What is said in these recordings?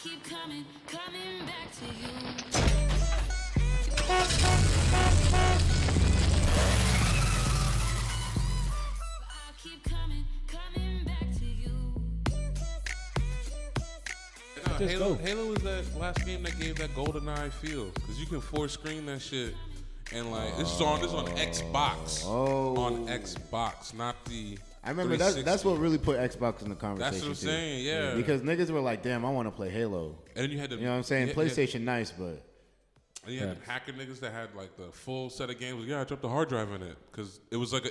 Keep coming back to you. I keep coming back to you. Halo was that last game that gave that GoldenEye feel, because you can force screen that shit, and like this is on Xbox. On Xbox, not the. I remember that's what really put Xbox in the conversation. That's what I'm saying, yeah. Because niggas were like, "Damn, I want to play Halo." And then you had the, you know what I'm saying? PlayStation nice, but and you had the hacker niggas that had like the full set of games. Yeah, I dropped the hard drive in it because it was like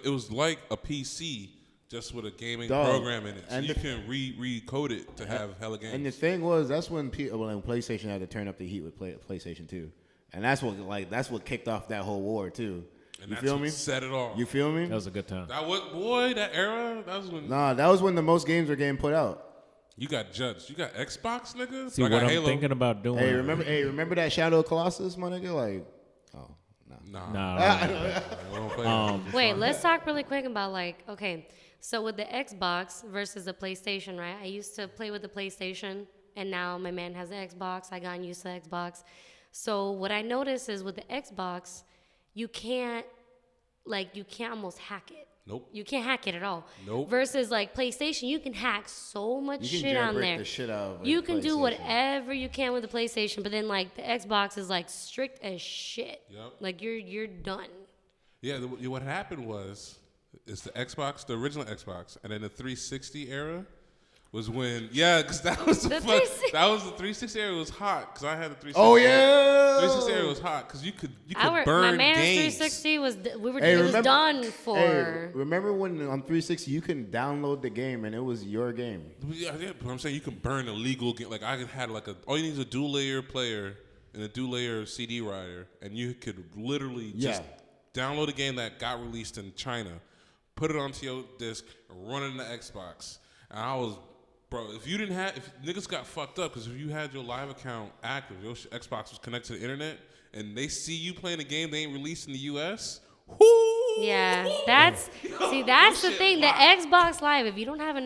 a PC just with a gaming program in it, so and you can recode it to have hella games. And the thing was, that's when PlayStation had to turn up the heat with PlayStation 2, and that's what kicked off that whole war too. And you feel me? Set it off. You feel me? That was a good time. That era. That was when. Nah, that was when the most games were getting put out. You got judged. You got Xbox, nigga. See, what I'm thinking about doing. Hey, remember that Shadow of Colossus, my nigga? Like, oh, nah. Wait, let's talk really quick about okay, so with the Xbox versus the PlayStation, right? I used to play with the PlayStation, and now my man has the Xbox. I gotten used to the Xbox. So what I noticed is with the Xbox, you can't almost hack it. Nope. You can't hack it at all. Nope. Versus PlayStation, you can hack so much shit on there. The shit out of you can do whatever you can with the PlayStation, but then the Xbox is strict as shit. Yep. You're done. Yeah. What happened was, it's the Xbox, the original Xbox, and then the 360 era. Was when, because that was the 360 era was hot, because I had the 360. Oh yeah, 360 era was hot because you could burn my man's games. 360 was it was done for. Hey, remember when on 360 you can download the game and it was your game? Yeah, but I'm saying you can burn illegal game. Like I had all you need is a dual layer player and a dual layer CD writer, and you could literally just download a game that got released in China, put it onto your disc, and run it in the Xbox. And I was. Bro, if niggas got fucked up, because if you had your live account active, your Xbox was connected to the internet, and they see you playing a game they ain't released in the U.S., yeah, that's the thing. The Xbox Live, if you don't have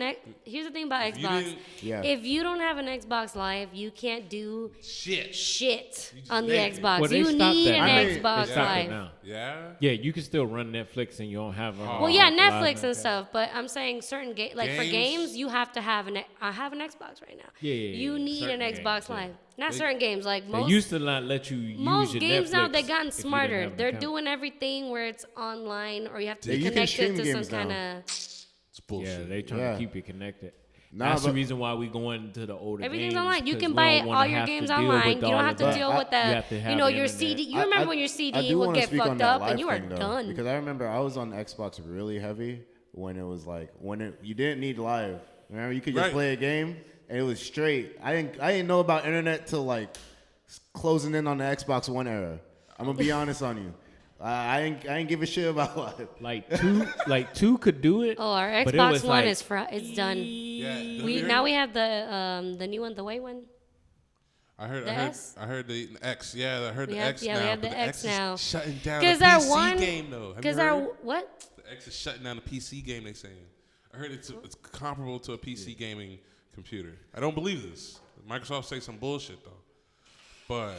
here's the thing about Xbox. If you don't have an Xbox Live, you can't do shit on the Xbox. Well, you need an Xbox Live. Now. Yeah? Yeah, you can still run Netflix and you don't have a Netflix and stuff, but I'm saying certain games, for games, you have to have I have an Xbox right now. Yeah. You need an Xbox Live. Not certain games, most. They used to not let you use most your games Netflix now, they've gotten smarter. They're account. doing everything where it's online, or you have to be connected to some kind of. It's bullshit. Yeah, they trying to keep you connected. Nah, that's the reason why we going to the older everything's games. Online. You can buy all your games online. You don't have to deal with your CD. You remember when your CD would get fucked up and you are done. Because I remember I was on Xbox really heavy when it was you didn't need live. Remember, you could just play a game and it was straight. I didn't know about internet till closing in on the Xbox One era. I'm gonna be honest on you. I ain't give a shit about live. Two could do it. Oh, our Xbox One is it's done. Yeah, now we have the new one, the white one. I heard the X. Yeah, I heard the X now. Yeah, we have the X now. Shutting down the PC game though. Because what? The X is shutting down the PC game. They saying. I heard it's comparable to a PC gaming computer. I don't believe this. Microsoft say some bullshit though, but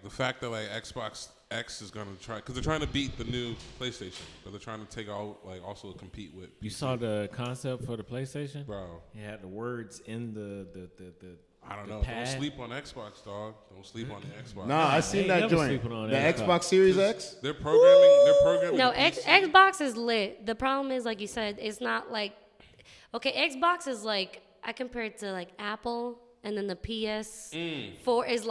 the fact that Xbox X is gonna try, because they're trying to beat the new PlayStation, but they're trying to take out also compete with. You saw the concept for the PlayStation, bro? It had the words in the I don't know. pad. Don't sleep on Xbox, dog. Don't sleep on the Xbox. Nah, I seen that joint. The Xbox Series X. They're programming. No, Xbox is lit. The problem is, like you said, it's not Xbox is I compare it to Apple, and then the PS4 is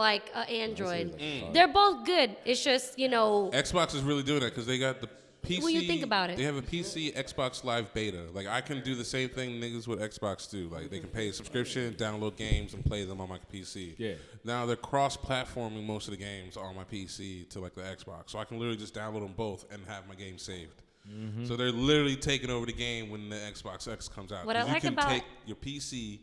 Android. They're both good. It's just Xbox is really doing that because they got the PC. When you think about it, they have a PC Xbox Live beta. I can do the same thing niggas with Xbox do. They can pay a subscription, download games, and play them on my PC. Yeah. Now they're cross-platforming most of the games on my PC to the Xbox, so I can literally just download them both and have my game saved. Mm-hmm. So they're literally taking over the game when the Xbox X comes out. What I like you can about take your PC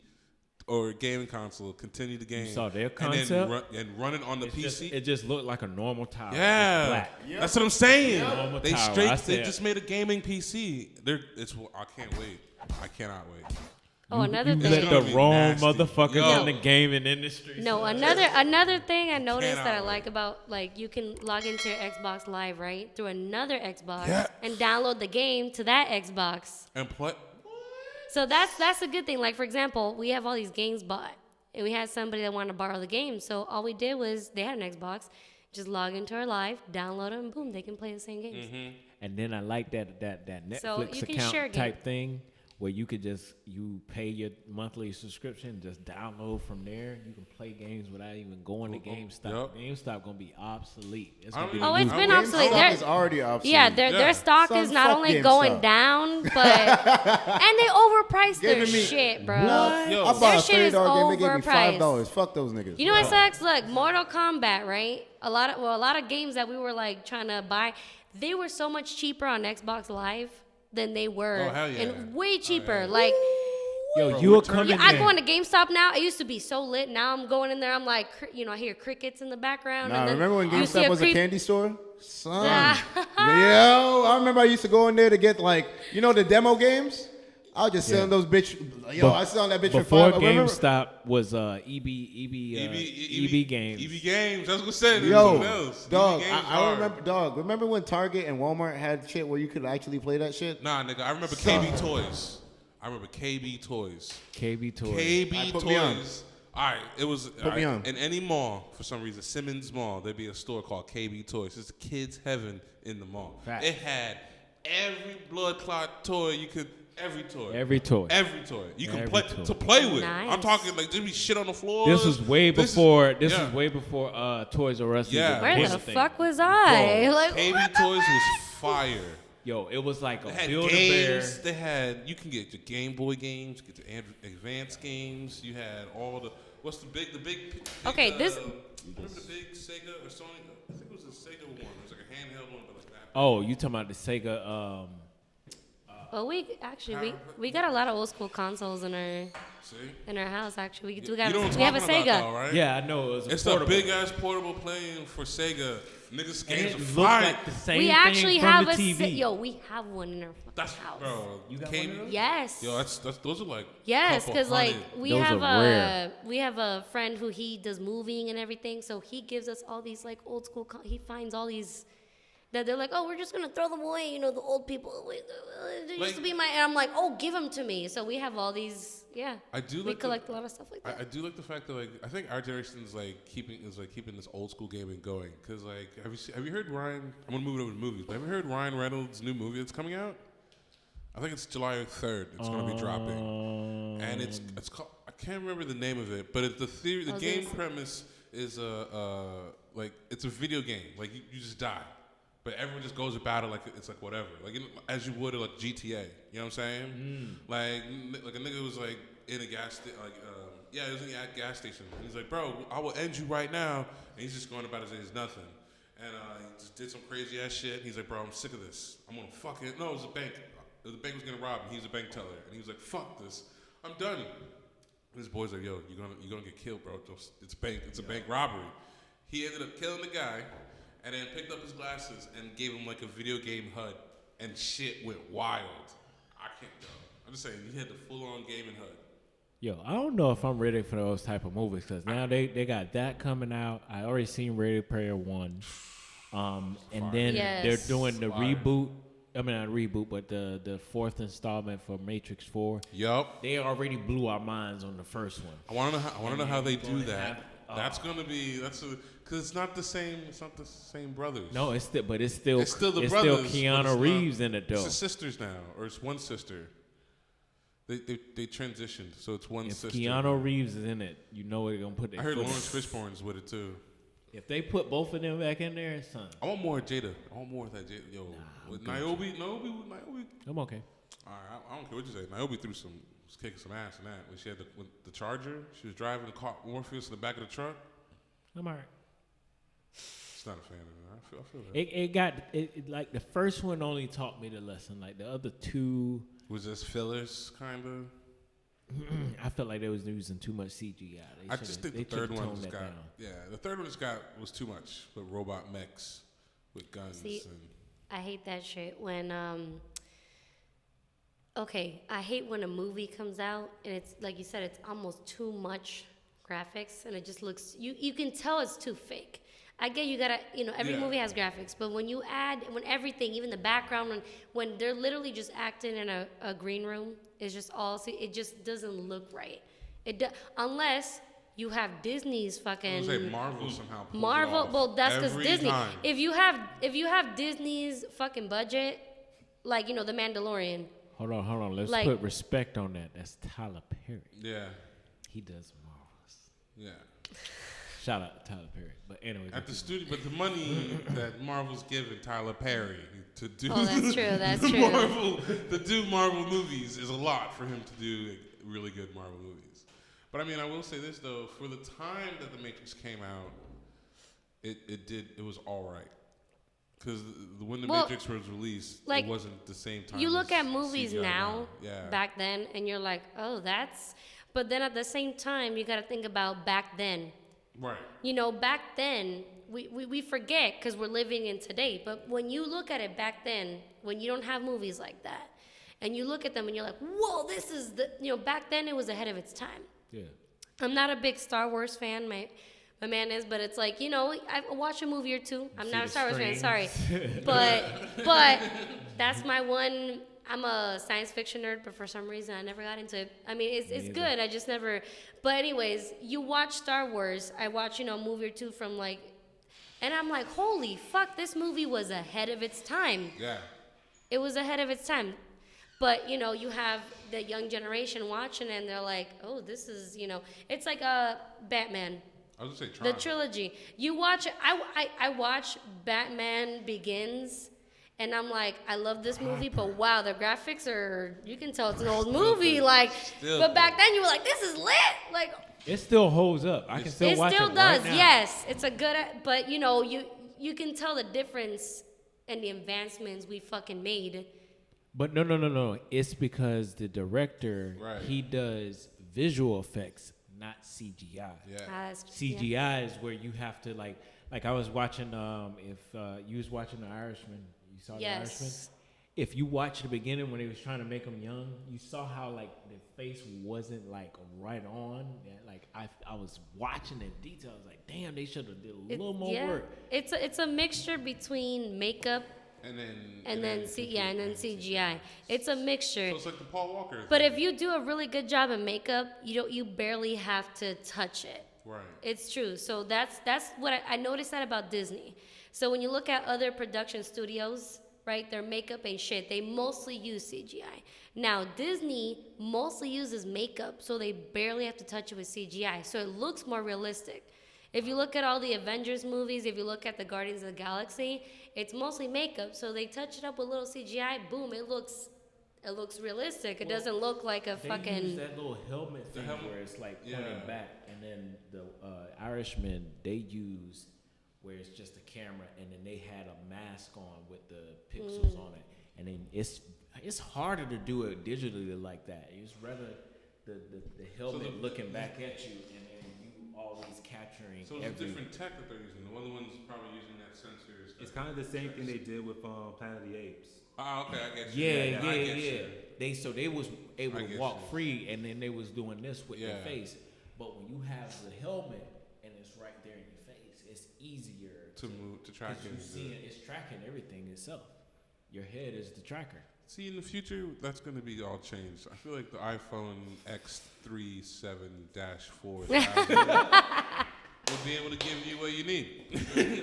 or gaming console, continue the game. You saw their and then concept? run it on the PC. It just looked like a normal tower. Yeah, It's black. that's what I'm saying. Normal They tower. they just made a gaming PC. I can't wait. I cannot wait. Oh, another You thing. let It's the gonna be wrong nasty. motherfuckers Yo. in the gaming industry. No, another thing I noticed that I Cannot like about like you can log into your Xbox Live right through another Xbox Yeah. and download the game to that Xbox. And play. So that's a good thing. Like for example, we have all these games bought, and we had somebody that wanted to borrow the game. So all we did was they had an Xbox, just log into our Live, download it, and boom, they can play the same games. And then I like that Netflix So you can share account game. type thing where you could you pay your monthly subscription, just download from there. You can play games without even going to GameStop. Yup. GameStop gonna be obsolete. It's I gonna be don't the Oh, new it's been GameStop obsolete. GameStop They're- is already obsolete. Yeah, their stock Son, is not fuck only GameStop. going down, but and they overpriced their Giving me- shit, bro. Yo. I bought Their a shit is $30 game. They gave me overpriced. $5. Fuck those niggas. You know what sucks? Look, Mortal Kombat, right? A lot of games that we were like trying to buy, they were so much cheaper on Xbox Live than they were, Oh, hell yeah. and way cheaper. yeah. Like, Yo, Bro, you will return- come in I there. go into GameStop now. It used to be so lit. Now I'm going in there. I'm like, I hear crickets in the background. Nah, and then remember when you see GameStop was a creep- candy store? Son. Yeah. Yo, I remember I used to go in there to get like, the demo games? I was just selling those bitch. Yo, I sell that bitch for Before $5. Remember- GameStop was EB Games. EB Games. I was gonna say. Yo, something else. dog, EB Games I hard. remember, dog. Remember when Target and Walmart had shit where you could actually play that shit? Nah, nigga. I remember KB Toys. I remember KB Toys. KB Toys. KB Alright, put me on. Toys. All right, it was Put me on. in any mall for some reason. Simmons Mall, there'd be a store called KB Toys. It's kids' heaven in the mall. Fact. It had every blood clot toy you could. Every toy. Every toy. Every toy. You can Every play toy. to play with. Nice. I'm talking like there be shit on the floor. This was way before. This yeah. was way before Toys R Us. Yeah. Where Where the fuck was I? Bro, Like, KB what? Toys was fire. Yo, it was like They a had Build-A-Bear. games. They had you can get your Game Boy games, get your advanced games. You had all the big. Okay, this- Remember the big Sega or Sony? I think it was a Sega one. It was like a handheld one, but like that. Oh, you talking about the Sega? Well, we got a lot of old school consoles in our See? house. Actually, we You know what I'm we have a talking Sega. about, though, right? Yeah, I know. It was a It's a portable. big ass portable playing for Sega. Niggas And games it are looked fire. like the same We thing actually from have the a TV. we have one in our fucking That's house. bro. You got KB one of those? Yes. Yo, that's those are like Yes, couple because like hundred. we Those have are rare. we have a friend who he does moving and everything, so he gives us all these like old school. He finds all these that they're like, oh, we're just gonna throw them away. The old people. They used to be my. And I'm like, oh, give them to me. So we have all these. Yeah. I do We like collect a lot of stuff like that. I do like the fact that I think our generation is keeping this old school gaming going. Cause have you heard Ryan? I'm gonna move it over to movies. But have you heard Ryan Reynolds' new movie that's coming out? I think it's July 3rd. It's gonna be dropping, and it's called. I can't remember the name of it, but it's the game premise is it's a video game. Like you just die, but everyone just goes about it like it's like whatever, as you would like GTA. You know what I'm saying? Like a nigga was like in a it was in a gas station. And he's like, bro, I will end you right now, and he's just going about it as it's nothing. And he just did some crazy ass shit. And he's like, bro, I'm sick of this. I'm gonna fuck it. No, it was a bank. The bank was gonna rob him. He was a bank teller, and he was like, fuck this. I'm done. And his boy's like, yo, you're gonna get killed, bro. It's a bank robbery. He ended up killing the guy, and then picked up his glasses and gave him like a video game HUD, and shit went wild. I can't go. I'm just saying, he had the full-on gaming HUD. Yo, I don't know if I'm ready for those type of movies because now they got that coming out. I already seen Ready Player One, and then Yes. they're doing the Fire. reboot. I mean, not reboot, but the fourth installment for Matrix 4. Yup. They already blew our minds on the first one. I want to know how they do gonna that. have- That's gonna be because it's not the same. It's not the same brothers. No, it's still the it's still the it's brothers. still but Keanu it's not- Reeves in it though. It's the sisters now, or it's one sister. They transitioned, so it's one If sister. Keanu Reeves is in it, you know they're gonna put their I heard foot in. Lawrence Fishburne's with it too. If they put both of them back in there, son, I want more Jada. I want more of that Jada. Yo, with Niobe. I'm okay. All right, I don't care what you say. Niobe was kicking some ass in that when she had the Charger. She was driving the car, Morpheus in the back of the truck. I'm alright. It's not a fan of it. I feel that. It like the first one only taught me the lesson. Like the other two, Was this fillers, kind of? I felt like they was using too much CGI. I just think the third one just got the third one was too much with robot mechs with guns. See, and I hate that shit when okay, I hate when a movie comes out and it's like you said, it's almost too much graphics and it just looks you can tell it's too fake. I get you gotta, every movie has graphics, but when you add, when everything, even the background, when they're literally just acting in a green room, it's just it just doesn't look right. Unless you have Disney's fucking. I was gonna say Marvel somehow. Marvel, well, that's because Disney. Time. If you have Disney's fucking budget, like the Mandalorian. Hold on. Let's put respect on that. That's Tyler Perry. Yeah. He does marvelous. Yeah. Shout out to Tyler Perry. But anyway. At the studio, but the money that Marvel's giving Tyler Perry to do. Oh, that's true. That's true. To do Marvel movies is a lot for him to do really good Marvel movies. But I mean, I will say this though: for the time that The Matrix came out, it was all right. Because when The Matrix was released, it wasn't the same time. You look at movies CGI now, back then, and you're like, oh, that's. But then at the same time, you got to think about back then. Right. Back then, we forget because we're living in today. But when you look at it back then, when you don't have movies like that, and you look at them and you're like, whoa, this is back then it was ahead of its time. Yeah. I'm not a big Star Wars fan. My man is, but it's like, I watch a movie or two. I'm not a Star Wars fan, sorry. but that's my one. I'm a science fiction nerd, but for some reason I never got into it. I mean, it's good. I just never. But anyways, you watch Star Wars. I watch, a movie or two from and I'm like, holy fuck, this movie was ahead of its time. Yeah. It was ahead of its time. But, you have the young generation watching and they're like, oh, this is, it's like Batman. I was gonna say Tron. The trilogy. You watch, I watch Batman Begins. And I'm like, I love this movie, but wow, the graphics you can tell it's an old movie. But back then you were like, this is lit. It still holds up. I can still watch it. It still does, right now. Yes. It's a good, but you can tell the difference in the advancements we fucking made. But no. It's because the director, he does visual effects, not CGI. Yeah. CGI is where you have to like I was watching, if you was watching The Irishman, you saw The Irishman? If you watch the beginning when they was trying to make him young, you saw how the face wasn't right on. I was watching in detail. I was like, damn, they should have did a little more work. It's a mixture between makeup and then CGI. It's a mixture. So it's like the Paul Walker thing. But if you do a really good job in makeup, you barely have to touch it. Right. It's true. So that's what I noticed that about Disney. So when you look at other production studios, right, their makeup ain't shit. They mostly use CGI. Now, Disney mostly uses makeup, so they barely have to touch it with CGI. So it looks more realistic. If you look at all the Avengers movies, if you look at the Guardians of the Galaxy, it's mostly makeup. So they touch it up with a little CGI, boom, it looks realistic. It doesn't look like a fucking. They use that little helmet thing where it's pointing back, and then the Irishman they used where it's just a camera, and then they had a mask on with the pixels on it, and then it's harder to do it digitally like that. It's rather the helmet looking back at you, and then you always capturing. So it's a different tech that they're using. The other one's probably using that sensor. It's kind of the same thing they did with Planet of the Apes. Oh, okay, I get you. Yeah. They was able to walk free, and then they was doing this with their face. But when you have the helmet and it's right there in your face, it's easier to move to track it. It's tracking everything itself. Your head is the tracker. See, in the future, that's going to be all changed. I feel like the iPhone X37-4000 will be able to give you what you need.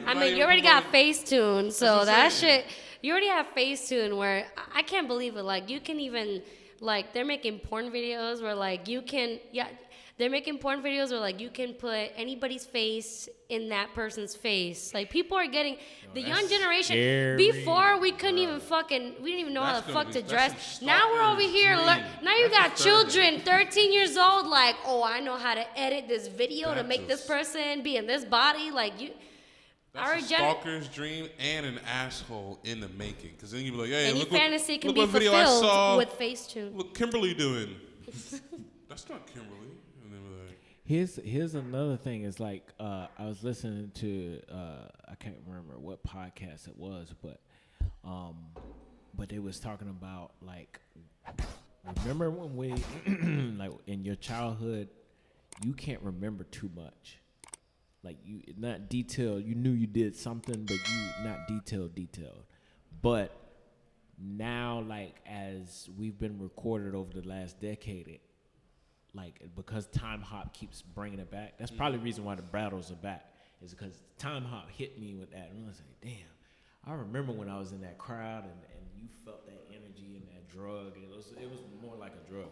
I mean, you already got Facetune, so that shit. You already have Facetune, where I can't believe it. You can even they're making porn videos where you can they're making porn videos where you can put anybody's face in that person's face. People are getting the young generation. Scary. Before we couldn't even we didn't even know how the fuck to dress. Now we're over here. Now you got children, 13 years old. Oh, I know how to edit this video to make this person be in this body. That's a stalker's dream and an asshole in the making. Because then you be like, hey, any look fantasy what, can look be what video I saw. fulfilled with Facetune. Look, Kimberly doing. That's not Kimberly. The name of that. Here's another thing. It's like I was listening to I can't remember what podcast it was, but they was talking about like, remember when we like in your childhood you can't remember too much, like you not detailed. You knew you did something, but you not detailed. But now, like as we've been recorded over the last decade, like because Time Hop keeps bringing it back. That's probably the reason why the battles are back, is because Time Hop hit me with that, and I was like, damn, I remember when I was in that crowd and you felt that energy and that drug. It was more like a drug,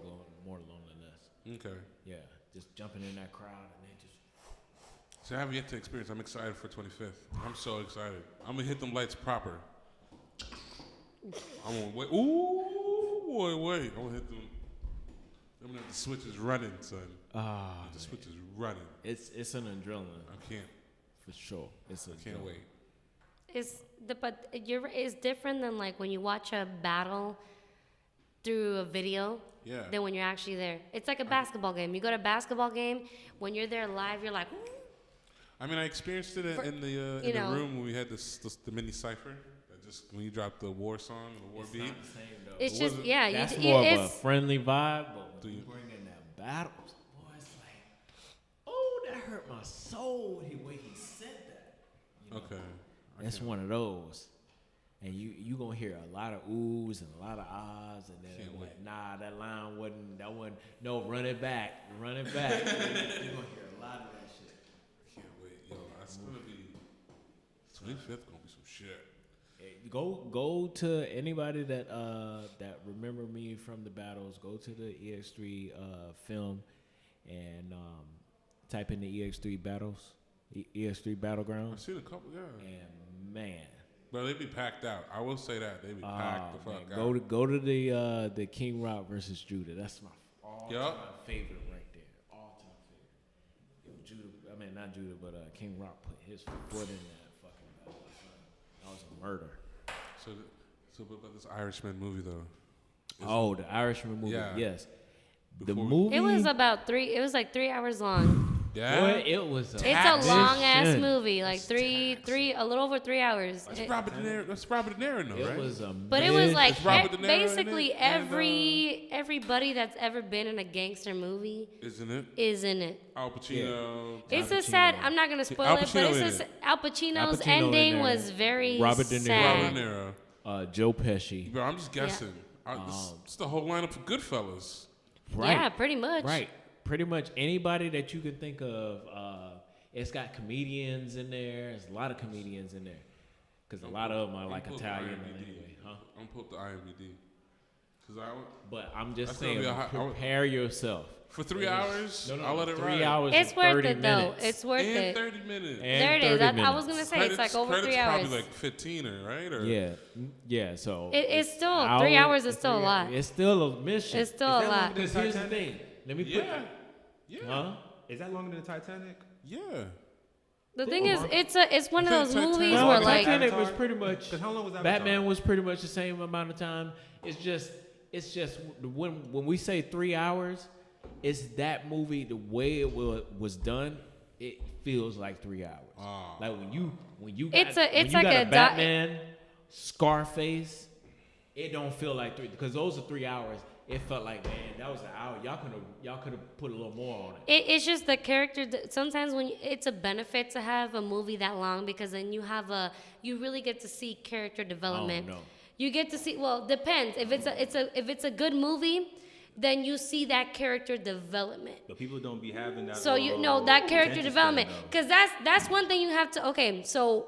more loneliness. Okay. Yeah, just jumping in that crowd and then just. So I haven't yet to experience. I'm excited for 25th. I'm so excited. I'm gonna hit them lights proper. I'm gonna wait. Ooh, boy, wait. I'm gonna hit them. I'm gonna have the switches running, son. The switches running. It's an adrenaline. I can't. For sure. I can't wait. It's different than like when you watch a battle through a video. Yeah. Than when you're actually there. It's like a basketball game. You go to a basketball game, when you're there live, you're like. I mean, I experienced it in the room when we had the mini cipher. Just when you drop the war song, the war beat. Not the same, though. It's just yeah. That's more of a friendly vibe, but when you bring in that battles, boy, it's like, oh, that hurt my soul the way he said that. You know? Okay. That's one of those. And you gonna hear a lot of oohs and a lot of ahs, and then like, nah, that line wasn't. No, run it back. You're gonna hear a lot of that shit. Can't wait, yo. That's gonna be 25th. Gonna be some shit. Go to anybody that remember me from the battles. Go to the EX3 film and type in the EX3 battles, EX3 Battlegrounds. I've seen a couple, yeah. And man, but they be packed out. I will say that they be packed the fuck out. Go to the King Rock versus Judah. That's my all-time favorite right there. All-time favorite. Judah, not Judah, but King Rock put his foot in that fucking battle. That was a murder. So about this Irishman movie though. The Irishman movie. Yeah. Yes. Before, the movie. It was about 3. It was like 3 hours long. Yeah. Boy, it was. It's a long ass movie, like three, a little over 3 hours. That's Robert De Niro, though, right? It was but it was like Robert De Niro basically in it? everybody that's ever been in a gangster movie Isn't it? is in it. Al Pacino. Yeah. It's a sad. I'm not gonna spoil it, but it's Al Pacino's ending was very Robert De Niro. sad. Robert De Niro. Joe Pesci. Bro, I'm just guessing. It's the whole lineup of Goodfellas. Right. Yeah, pretty much. Right. Pretty much anybody that you can think of. It's got comedians in there. There's a lot of comedians in there. Because a lot of them are like Italian. Anyway, huh? I'm going to put the IMDb. But I'm just That's gonna saying, be prepare yourself. For 3 hours? No, I'll let it 3 ride. hours. It's and worth 30 it though. minutes. It's worth And it. 30 minutes. And There it is. 30 I was minutes. gonna say it's like over 3 hours. Probably like 15 right? Or Yeah. So It's still 3 hours is still a lot. It's still a mission. It's still a lot. Because here's the thing. Let me put. Yeah. Huh? Is that longer than Titanic? Yeah. The thing is, it's one of those Titanic- movies No, where like Titanic was pretty much. Because how long was Avatar? Batman was pretty much the same amount of time. It's just when we say 3 hours, it's that movie the way it was done. It feels like 3 hours. Like when you got, It's when you like got a a Batman, Scarface. It don't feel like 3 because those are 3 hours. It felt like, man, that was an hour. Y'all could have put a little more on it. it's just the character. Sometimes it's a benefit to have a movie that long because then you really get to see character development. Oh, no. You get to see. Well, depends. If it's a good movie, then you see that character development. But people don't be having that. So you know that character attention development span, because that's one thing you have to. Okay, so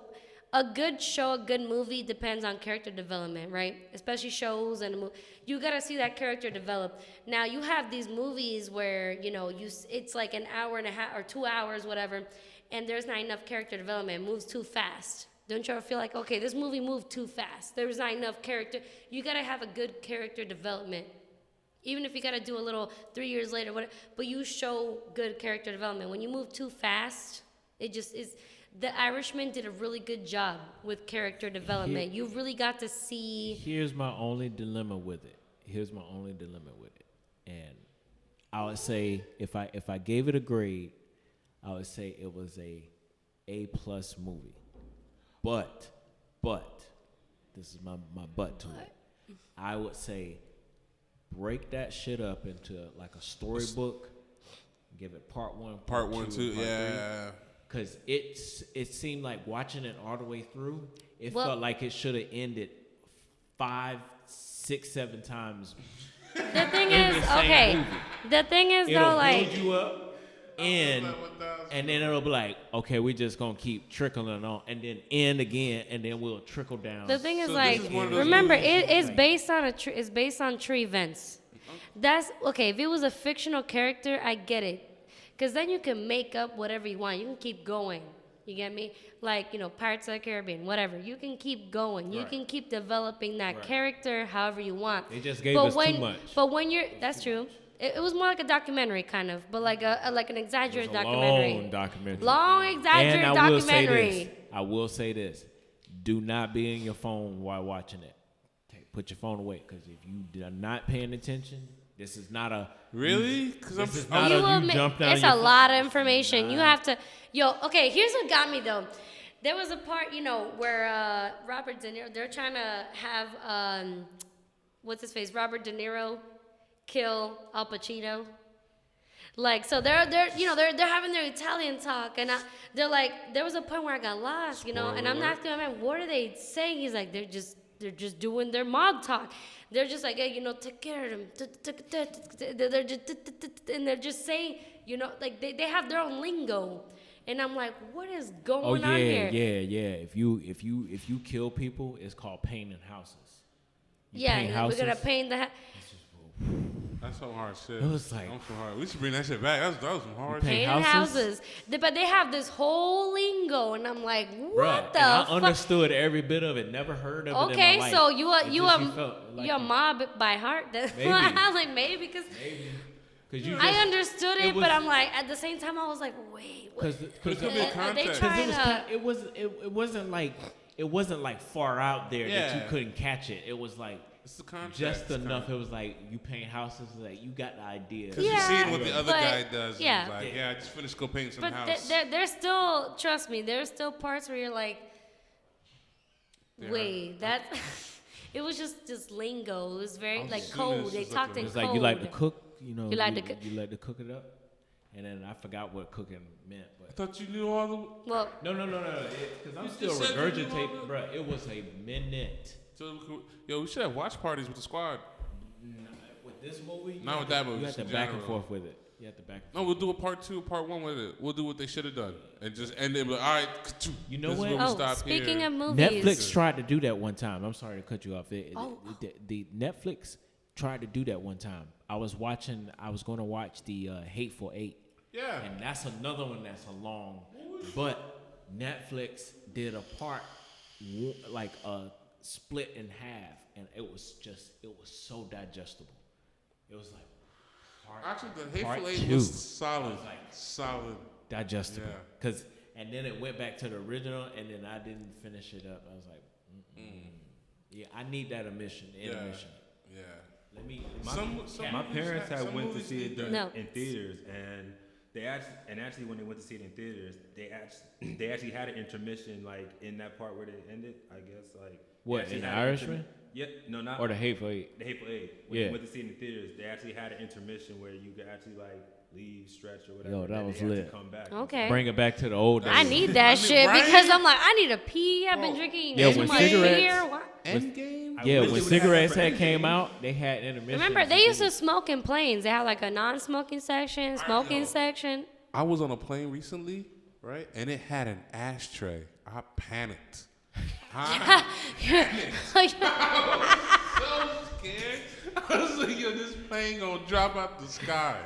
a good show, a good movie depends on character development, right? Especially shows and you gotta see that character develop. Now you have these movies where it's like an hour and a half or 2 hours, whatever, and there's not enough character development. It moves too fast. Don't you ever feel like, okay, this movie moved too fast? There was not enough character. You gotta have a good character development. Even if you gotta do a little 3 years later, whatever, but you show good character development. When you move too fast, it just is. The Irishman did a really good job with character development. You really got to see. Here's my only dilemma with it. And I would say if I gave it a grade, I would say it was A+ movie. But this is my but to it. I would say break that shit up into like a storybook. Give it part 1, Part 1, 2, part yeah. 3. Cause it seemed like watching it all the way through, it Well- felt like it should have ended 5, 6, 7 times. The thing in is, the same okay. movie. The thing is, It'll though, like, build you up, and then it'll be like, okay, we just gonna keep trickling on, and then end again, and then we'll trickle down. the thing is, So like, this is one of those remember, movies it's based on it's based on true events. That's okay. If it was a fictional character, I get it, because then you can make up whatever you want. You can keep going. You get me? Like, Pirates of the Caribbean, whatever. You can keep going. You can keep developing that character however you want. They just gave us too much. But when that's true. It was more like a documentary, kind of, but like like an exaggerated documentary. Long documentary. Long exaggerated And documentary. I will say this: do not be in your phone while watching it. Put your phone away, because if you are not paying attention, this is not a Really? Because This is I'm not You a will you ma- jump down it's your a phone. lot of information. You have to, okay, here's what got me though. There was a part, where Robert De Niro, they're trying to have, what's his face, Robert De Niro kill Al Pacino. Like, so they're having their Italian talk, and they're like, there was a point where I got lost, and I'm not gonna remember, what are they saying? He's like, they're just doing their mob talk. They're just like, hey, take care of them. They're just saying, like they have their own lingo, and I'm like, what is going on here? yeah. If you kill people, it's called painting houses. You paint Yeah, we're gonna houses. paint the. That's some hard shit. It was like- That's some hard. We should bring that shit back. That was some hard paint shit. Painted houses? houses. But they have this whole lingo, and I'm like, what Bruh, the and I fuck? understood every bit of it. Never heard of it in Okay, my life. so It just felt like you're a mob by heart. Then. Maybe. I was like, maybe because Cause you I just- understood it, was- but I'm like, at the same time, I was like, wait, what? Cause But it could be Are they context. trying it was to? it wasn't like far out there that you Yeah. couldn't catch it. It was like It's the context. just enough. kinda. It was like you paint houses, like you got the idea. Because Yeah, you've seen what the other but- guy does. And yeah. he's like, yeah, I just finished go paint some But house. there's still, trust me, there's still parts where you're like, wait, that. It was just lingo. It was very like assuming code. it's They just talked like a- in It's code. like you like to cook, You like to cook- you like to cook it up, and then I forgot what cooking meant, I but thought you knew all the. Well, no, because I'm You still just said you knew all regurgitating, the- bro. It was a minute. So, yo, we should have watch parties with the squad. With this movie, Not with that movie, You have just to in back and general. forth with it. You have to back. And No, we'll do a part 2, part 1 with it. We'll do what they should have done, and just end it. Like, all right, You know this what? Is where we oh, stop speaking here. of movies, Netflix tried to do that one time. I'm sorry to cut you off. Oh. The Netflix tried to do that one time. I was going to watch the Hateful Eight. Yeah. And that's another one that's a long. But Netflix did a part, like split in half, and it was so digestible. It was like Actually, the Part Hateful Eight two. was solid. was like- Solid. digestible. Yeah. And then it went back to the original, and then I didn't finish it up. I was like, yeah, I need that intermission. Yeah. Yeah. Let me. Some My movies parents some had went to movies see did it that. No. in theaters, and actually when they went to see it in theaters, they actually had an intermission like in that part where they ended. I guess like What, they actually in The had an Irishman? Yeah, no, not Or the Hateful Eight. the Hateful Eight. When Yeah. they went to see it in the theaters, they actually had an intermission where you could actually like leave, stretch, or whatever. Yo, and that then was they had to lit. Come back. okay. Bring it back to the old days. I need that I mean, shit right? because I'm like, I need a pee. I've been drinking Yeah, too when much cigarettes- beer. What? Endgame. I Yeah, wish when they would've had cigarettes that had for came Endgame. out, they had intermissions. Remember, they used to smoke in planes. They had like a non-smoking section, smoking section. I was on a plane recently, right? And it had an ashtray. I panicked. I was so scared. I was like, yo, this plane gonna drop out the sky.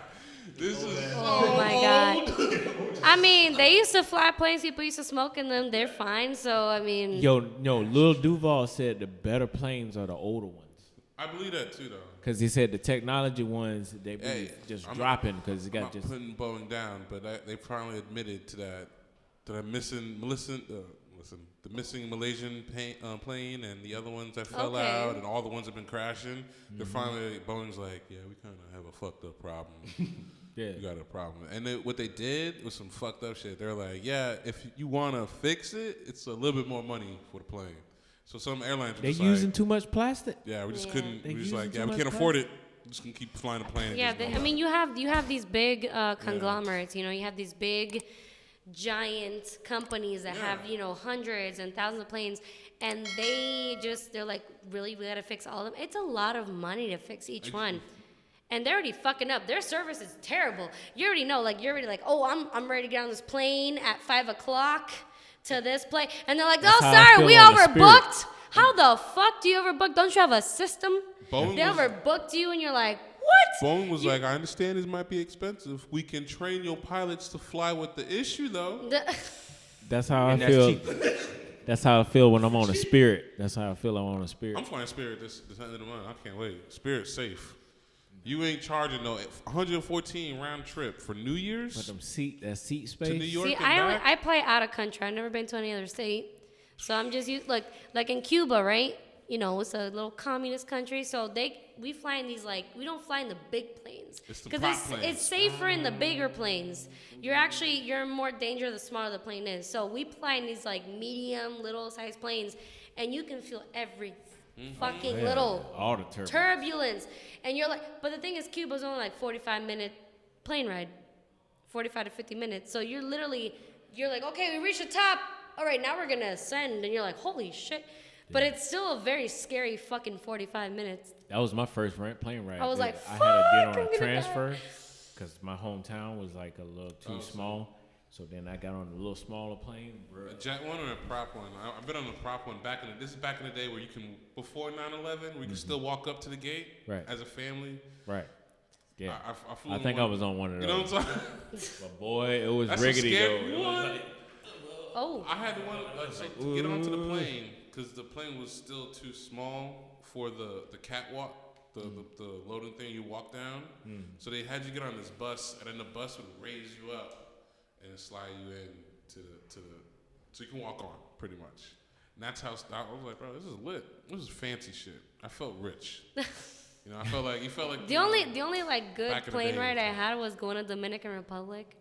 This is Oh my god! I mean, they used to fly planes. People used to smoke in them. They're fine. So I mean, Yo, Lil Duval said the better planes are the older ones. I believe that too, though. Because he said the technology ones, they be Hey, just I'm dropping because it I'm got not just. putting Boeing down, but they finally admitted to that. That I'm missing Melissa. listen. The missing Malaysian plane and the other ones that fell Okay. out and all the ones that have been crashing. They're finally, Boeing's like, yeah, we kind of have a fucked up problem. Yeah. You got a problem. And what they did was some fucked up shit. They're like, yeah, if you want to fix it, it's a little bit more money for the plane. So some airlines were They're just using like, too much plastic. yeah, we just Yeah. couldn't. They We just using like, too yeah, we much can't afford it. We're just gonna keep flying the plane. Yeah, There's no I way. mean, you have these big conglomerates. You know, you have these big, giant companies that have hundreds and thousands of planes, and they're like, really, we gotta fix all of them. It's a lot of money to fix each one. And they're already fucking up. Their service is terrible. You already know, like, you're already like, oh, I'm ready to get on this plane at 5 o'clock to this plane. And they're like, That's oh, how I sorry, feel we on the overbooked. How the fuck do you overbook? Don't you have a system? Boeing They was- overbooked you, and you're like, what? Boeing was like, I understand this might be expensive. We can train your pilots to fly with the issue, though. That's how I And that's feel. cheap. That's how I feel when I'm on a Spirit. That's how I feel I'm on a Spirit. I'm flying Spirit this end of the month. I can't wait. Spirit's safe. You ain't charging no 114 round trip for New But Year's that seat space. to New York See, and I back. play out of country. I've never been to any other state, so I'm just used like in Cuba, right? You know, it's a little communist country, so we fly in these we don't fly in the big planes It's the because prop planes. it's safer in the bigger planes. You're in more danger the smaller the plane is. So we fly in these medium, little size planes, and you can feel every fucking Yeah, little all the turbulence. turbulence. And you're like, but the thing is, Cuba's only 45-minute plane ride, 45 to 50 minutes. So you're like, okay, we reached the top. All right, now we're gonna ascend, and you're like, holy shit. But it's still a very scary fucking 45 minutes. That was my first plane ride. I was dude. like, I had to get "Fuck, on I'm a gonna transfer because my hometown was a little too small. So then I got on a little smaller plane. A jet one or a prop one? I've been on a prop one this is back in the day where you can, before 9/11, where you can still walk up to the gate Right. as a family. Right. Yeah. I flew I in think one. I was on one of You those. know what I'm saying? But boy, it was That's a riggedy though. scary It was one. like, Oh, I had one to get onto the plane because the plane was still too small for the catwalk, the loading thing you walk down. So they had you get on this bus, and then the bus would raise you up and slide you in to the so you can walk on pretty much. And that's how I was like, bro, this is lit. This is fancy shit. I felt rich. You know, I felt like you felt like the only good back in the plane day. ride I had was going to Dominican Republic.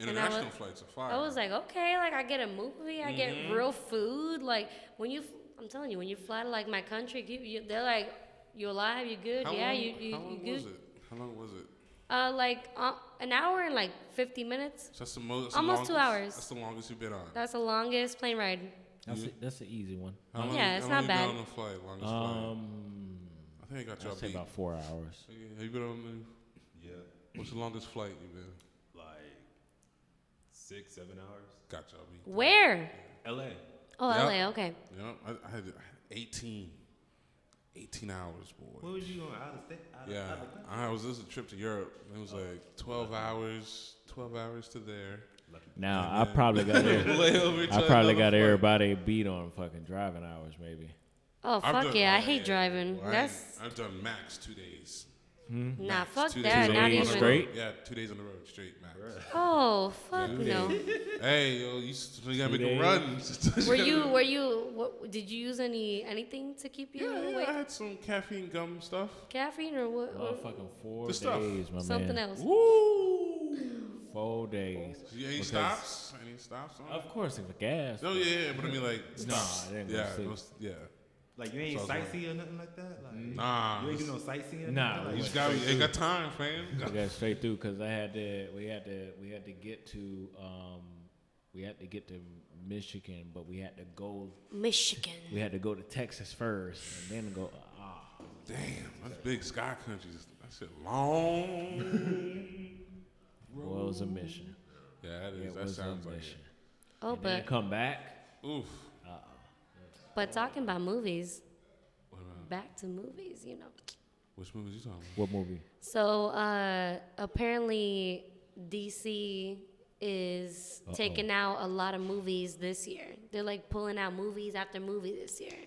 international was- flights are fire. I was like, okay, I get a movie, I get real food. I'm telling you, when you fly to my country, they're like, you alive, you good, How yeah, long, you how long good. was it? How long was it? An hour and 50 minutes. So that's the most. Almost 2 hours. That's the longest you've been on. That's the longest plane ride. that's an easy one. How long, Yeah, it's how long not you bad. been on a flight? Longest flight. I think I got y'all I'd say beat. about 4 hours. Have you been on? Yeah, What's the longest flight you've been? like 6-7 hours. Got y'all beat. Where? L.A. Oh, Yep. LA, okay. Yeah, I had 18 hours, boy. What was you on out of state? Yeah, this was a trip to Europe. It was 12 hours to there. Now And I then probably got layover to I probably another got flight. everybody beat on fucking driving hours maybe. Oh, I've fuck done- yeah, I oh, hate driving. Well, That's, I've done max 2 days. nah, fuck 2 that, days not on the days even. road. straight? Yeah, 2 days on the road straight, max. Oh, fuck Yeah. no. Hey, yo, you gotta 2 make a days? run. Were you, did you use anything to keep you Yeah, I awake? had some caffeine gum stuff. Caffeine or what? Or Fucking 4 The stuff. days, my something man. else? Woo! 4 days. Any Because- stops? Any stops on it? Of course, it's gas. Oh yeah, but I mean like Nah, I didn't go yeah, sleep. yeah. Like you ain't So I was like- sightsee or nothing like that. Like Nah, you ain't do no sightseeing. Or Nah, nothing? we Like, you just just got ain't got time, fam. I got straight through because we had to get to Michigan, but we had to go to Texas first and then go. Damn, that's big sky countries. That shit long. Well, it was a mission. Yeah, that is. It that was a sounds like mission. Oh, And then but come back. Oof. talking about movies, What about, back to movies, which movies you talking about? What movie? So apparently DC is taking out a lot of movies this year. They're pulling out movies after movie this year.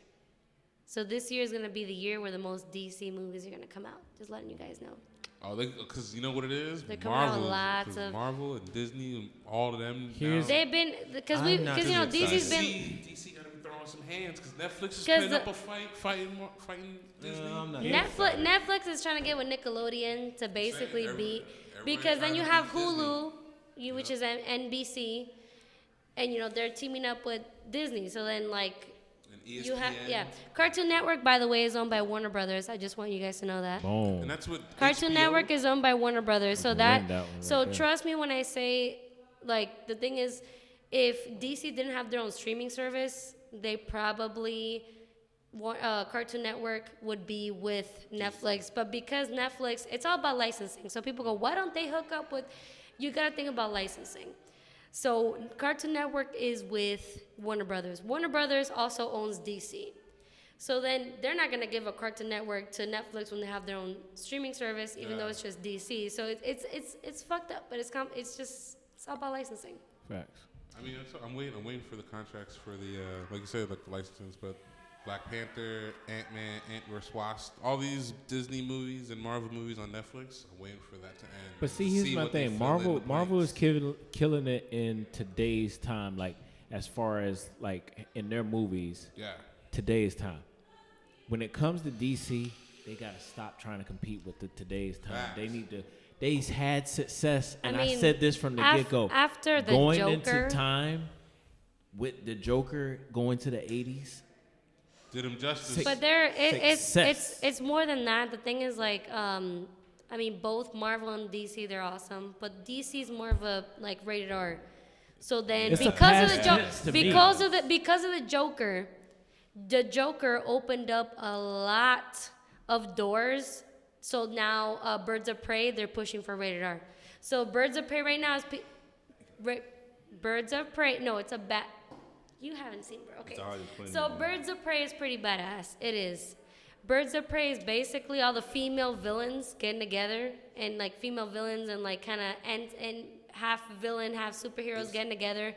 So this year is gonna be the year where the most DC movies are gonna come out. Just letting you guys know. Oh, because you know what it is? They're coming out with Marvel, lots 'cause of- Marvel and Disney, and all of them. Here's- now, They've been because I'm not you know too DC's excited. been DC got to be throwing some hands because Netflix is 'Cause putting up the- a fighting Disney. I'm not Netflix is trying to get with Nickelodeon to basically beat because then you have Hulu, which is NBC, and you know they're teaming up with Disney. So then like And you have ESPN. Cartoon Network, by the way, is owned by Warner Brothers. I just want you guys to know that. Boom. And that's what Cartoon HBO Network is owned by Warner Brothers. So Win that, that one right so there. trust me when I say, like, the thing is, if DC didn't have their own streaming service, they probably, Cartoon Network would be with Netflix. But because Netflix, it's all about licensing. So people go, why don't they hook up with, you gotta think about licensing. So Cartoon Network is with Warner Brothers. Warner Brothers also owns DC. So then they're not gonna give a Cartoon Network to Netflix when they have their own streaming service, even though it's just DC. So it's fucked up, but it's all about licensing. Facts. I mean, I'm waiting for the contracts for the like you said, like the licenses, but Black Panther, Ant-Man, Ant vs. Wasp, all these Disney movies and Marvel movies on Netflix. I'm waiting for that to end. But see, here's my what they thing. fill in the Marvel is blanks. killing it in today's time, like as far as like in their movies, Yeah. today's time. When it comes to DC, they gotta stop trying to compete with the today's time. Facts. They need to. They had success, and I mean, said this from the get go. after the going Joker, into time with the Joker going to the 80s. Did him justice. but Success. it's more than that. The thing is like I mean both Marvel and DC they're awesome, but DC is more of a like rated R. So then It's a because of the past tense to me. because of the Joker opened up a lot of doors. So now Birds of Prey they're pushing for rated R. So Birds of Prey right now is Birds of Prey. No, it's a bat. You haven't seen okay. already plenty So of them. Birds of Prey is pretty badass. It is. Birds of Prey is basically all the female villains getting together and like female villains and like kind of and half villain, half superheroes getting together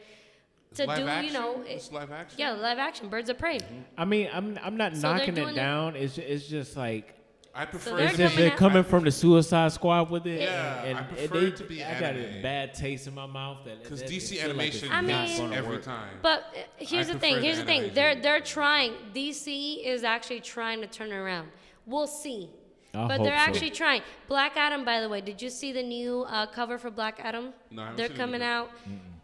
to live do action? you know. It's live action. Yeah, live action. Birds of Prey. I mean, I'm not So they're knocking doing it it- down. It's just like I prefer. they're it's just coming they're out- coming from the Suicide Squad with it. Yeah, and I and prefer it to be I got a anime. bad taste in my mouth Because that DC it feel like it's animation I not mean- gonna every work. time. But here's I the thing. prefer Here's the the thing. animation. They're trying. DC is actually trying to turn it around. We'll see. I But hope they're so. actually trying. Black Adam, by the way, did you see the new cover for Black Adam? No, I haven't They're seen it coming yet. out.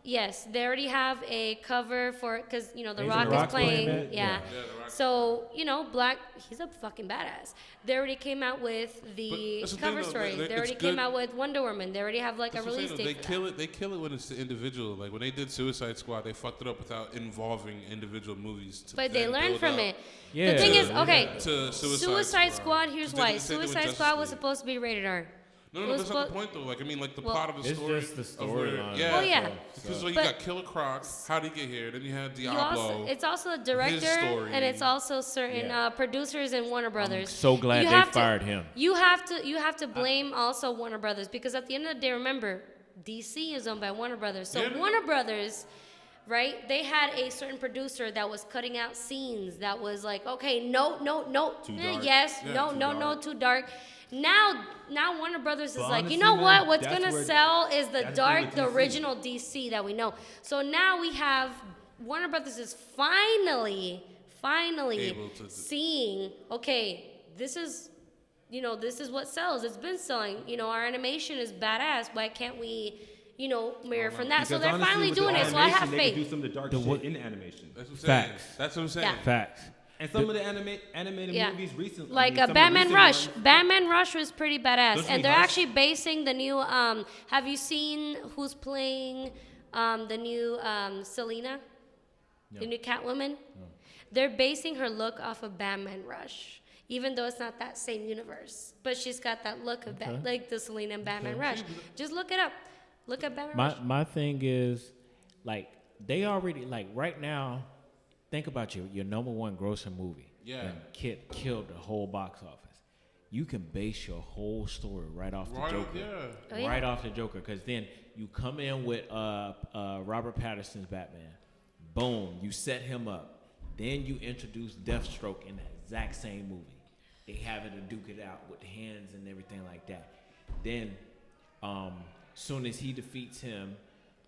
Yes, they already have a cover for because you know the Isn't Rock The Rock is playing. playing that? Yeah. Yeah. Yeah, The Rock. So you know, he's a fucking badass. They already came out with But the that's the thing, cover though, story. it's They already came good. out with Wonder Woman. They already have like That's a what I'm release saying, though. date They for kill that. it. They kill it when it's the individual. Like when they did Suicide Squad, they fucked it up without involving individual movies. To But they then learned build from up it. Yeah. The thing is, Yeah. okay, To Suicide Squad. Here's They did why. the same thing with Suicide Justice Squad was League. supposed to be rated R. No, It no, was that's not the suppo- point though. Like I mean, like the Well- plot of the It's story. just the of where- storyline. Yeah. Well, yeah. Because you But- got Killer Croc. How'd he get here? Then you had You Diablo. also, it's also the director, story. and it's also certain Yeah. producers in Warner Brothers. so glad You they have to- fired him. You have to blame also Warner Brothers because at the end of the day, remember, DC is owned by Warner Brothers. So Yeah. Warner Brothers, right? They had a certain producer that was cutting out scenes that was like, okay, no, Too dark. yes, Yeah, no, too no, dark. too dark. Now Warner Brothers is But like, you honestly, know what? man, What's that's gonna where- sell is the that's the thing dark, with the DC. original DC that we know. So now we have Warner Brothers is finally Able to- seeing, okay, this is what sells. It's been selling. You know, our animation is badass. Why can't we, mirror from that? So Because they're honestly, finally with the doing it. So I have animation, they can do faith. some of the dark The shit what- in animation. That's what I'm saying. Facts. That's what I'm saying. Yeah. Facts. And some of the animated Yeah. movies recently, Like some of the Batman recent Rush. ones- Batman Rush was pretty badass. Don't you And mean they're Hush? actually basing the new, have you seen who's playing the new Selena? The new Catwoman? They're basing her look off of Batman Rush. Even though it's not that same universe. But she's got that look of like the Selena and Batman Rush. Just look it up. Look at Batman Rush. My thing is, like, they already, like, right now, think about your number one grossing movie. Yeah. And killed the whole box office. You can base your whole story right off the Right, Joker. yeah. Oh, yeah. Right off the Joker. Because then you come in with Robert Pattinson's Batman. Boom. You set him up. Then you introduce Deathstroke in the exact same movie. They having to duke it out with the hands and everything like that. Then, soon as he defeats him,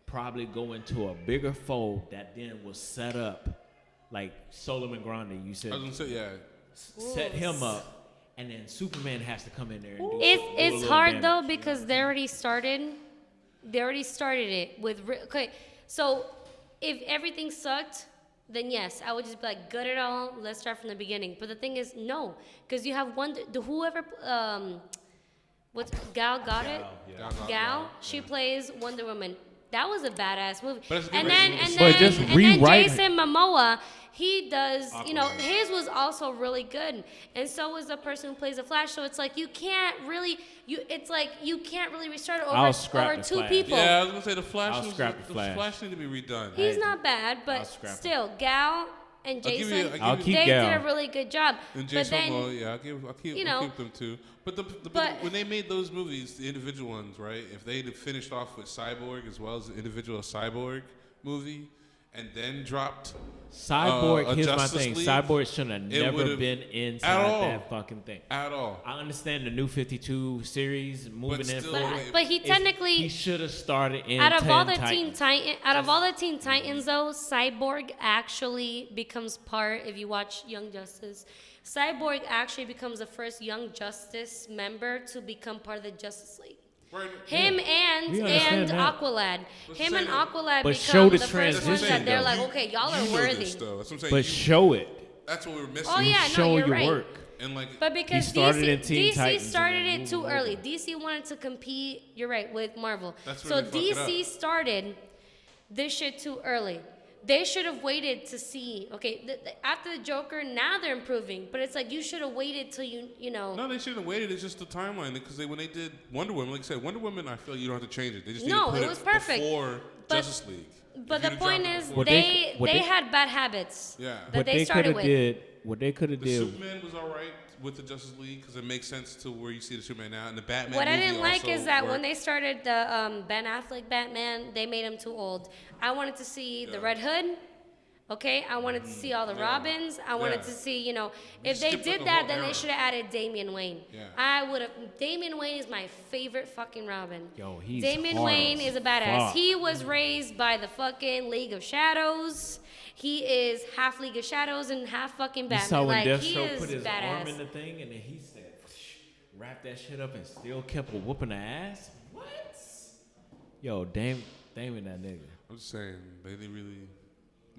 probably go into a bigger foe that then will set up, like Solomon Grande. You said I was gonna say, yeah. set him up, and then Superman has to come in there and do. It's hard though because they already started. They already started it with. Okay, so if everything sucked, then yes, I would just be like, gut it all. Let's start from the beginning. But the thing is, no, because you have whoever. What's Gal Gadot? Gal. She plays Wonder Woman. That was a badass movie. But it's And different. then, and But then, just and then rewrite- Jason Momoa, he does, you know, his was also really good. And so was the person who plays the Flash. So it's like you can't really, it's like you can't really restart it I'll scrap over the two Flash. people. Yeah, I was gonna say the Flash. I'll scrap the Flash. need to be redone. He's not bad, I'll but scrap still, Gal and I'll give Jason, you- I'll give keep they Gal. did a really good job. And But Jason then, Momoa, yeah, I'll keep them too. But But- when they made those movies, the individual ones, right? If they had finished off with Cyborg as well as the individual Cyborg movie, and then dropped Cyborg, a here's my Justice thing. League, Cyborg should have it never would've- been at inside all. that fucking thing. at all. I understand the new 52 series moving in still, forward. like- but he He technically, should have started in out of all the Teen Teen Titans though, Cyborg actually becomes part. If you watch Young Justice, Cyborg actually becomes the first Young Justice member to become part of the Justice League. Right. Him We and understand that. Aqualad. Him and Aqualad But show become the the first ones transition, that they're though. like, okay, y'all are You know worthy. this, though. That's what I'm saying. But show it. That's what we were missing. Oh yeah, no, Show you're your right. work. And like, But because started in Teen DC Titans and started then it moved too over. early. DC wanted to compete. You're right with Marvel. That's So where they fuck it DC up. started this shit too early. They should have waited to see. Okay, after the Joker, now they're improving. But it's like you should have waited till you know. no, they shouldn't have waited. It's just the timeline because when they did Wonder Woman, like I said, Wonder Woman, I feel you don't have to change it. They just need No, to put it was perfect. before But- Justice League. But If the you'd have point dropped it is, before- they had bad habits. Yeah. That What they they could started have with. did, what they could have The did. Superman was all right with the Justice League because it makes sense to where you see the Superman now, and the Batman. What I movie didn't like also is that when worked. they started the Ben Affleck Batman, they made him too old. I wanted to see the Red Hood. Okay, I wanted to see all the Robins. I wanted Yeah. to see, you know, You if they skipped, did like, a that, whole then era. they should have added Damian Wayne. Yeah. I would have. Damian Wayne is my favorite fucking Robin. Yo, he's Damian hard Wayne as is a badass. fuck. He was raised by the fucking League of Shadows. He is half League of Shadows and half fucking You Batman. saw when Like he Deathstroke is put his badass. arm in the thing and then he said, wrap that shit up and still kept whooping the ass? What? Yo, Damon that nigga. I'm just saying, they really.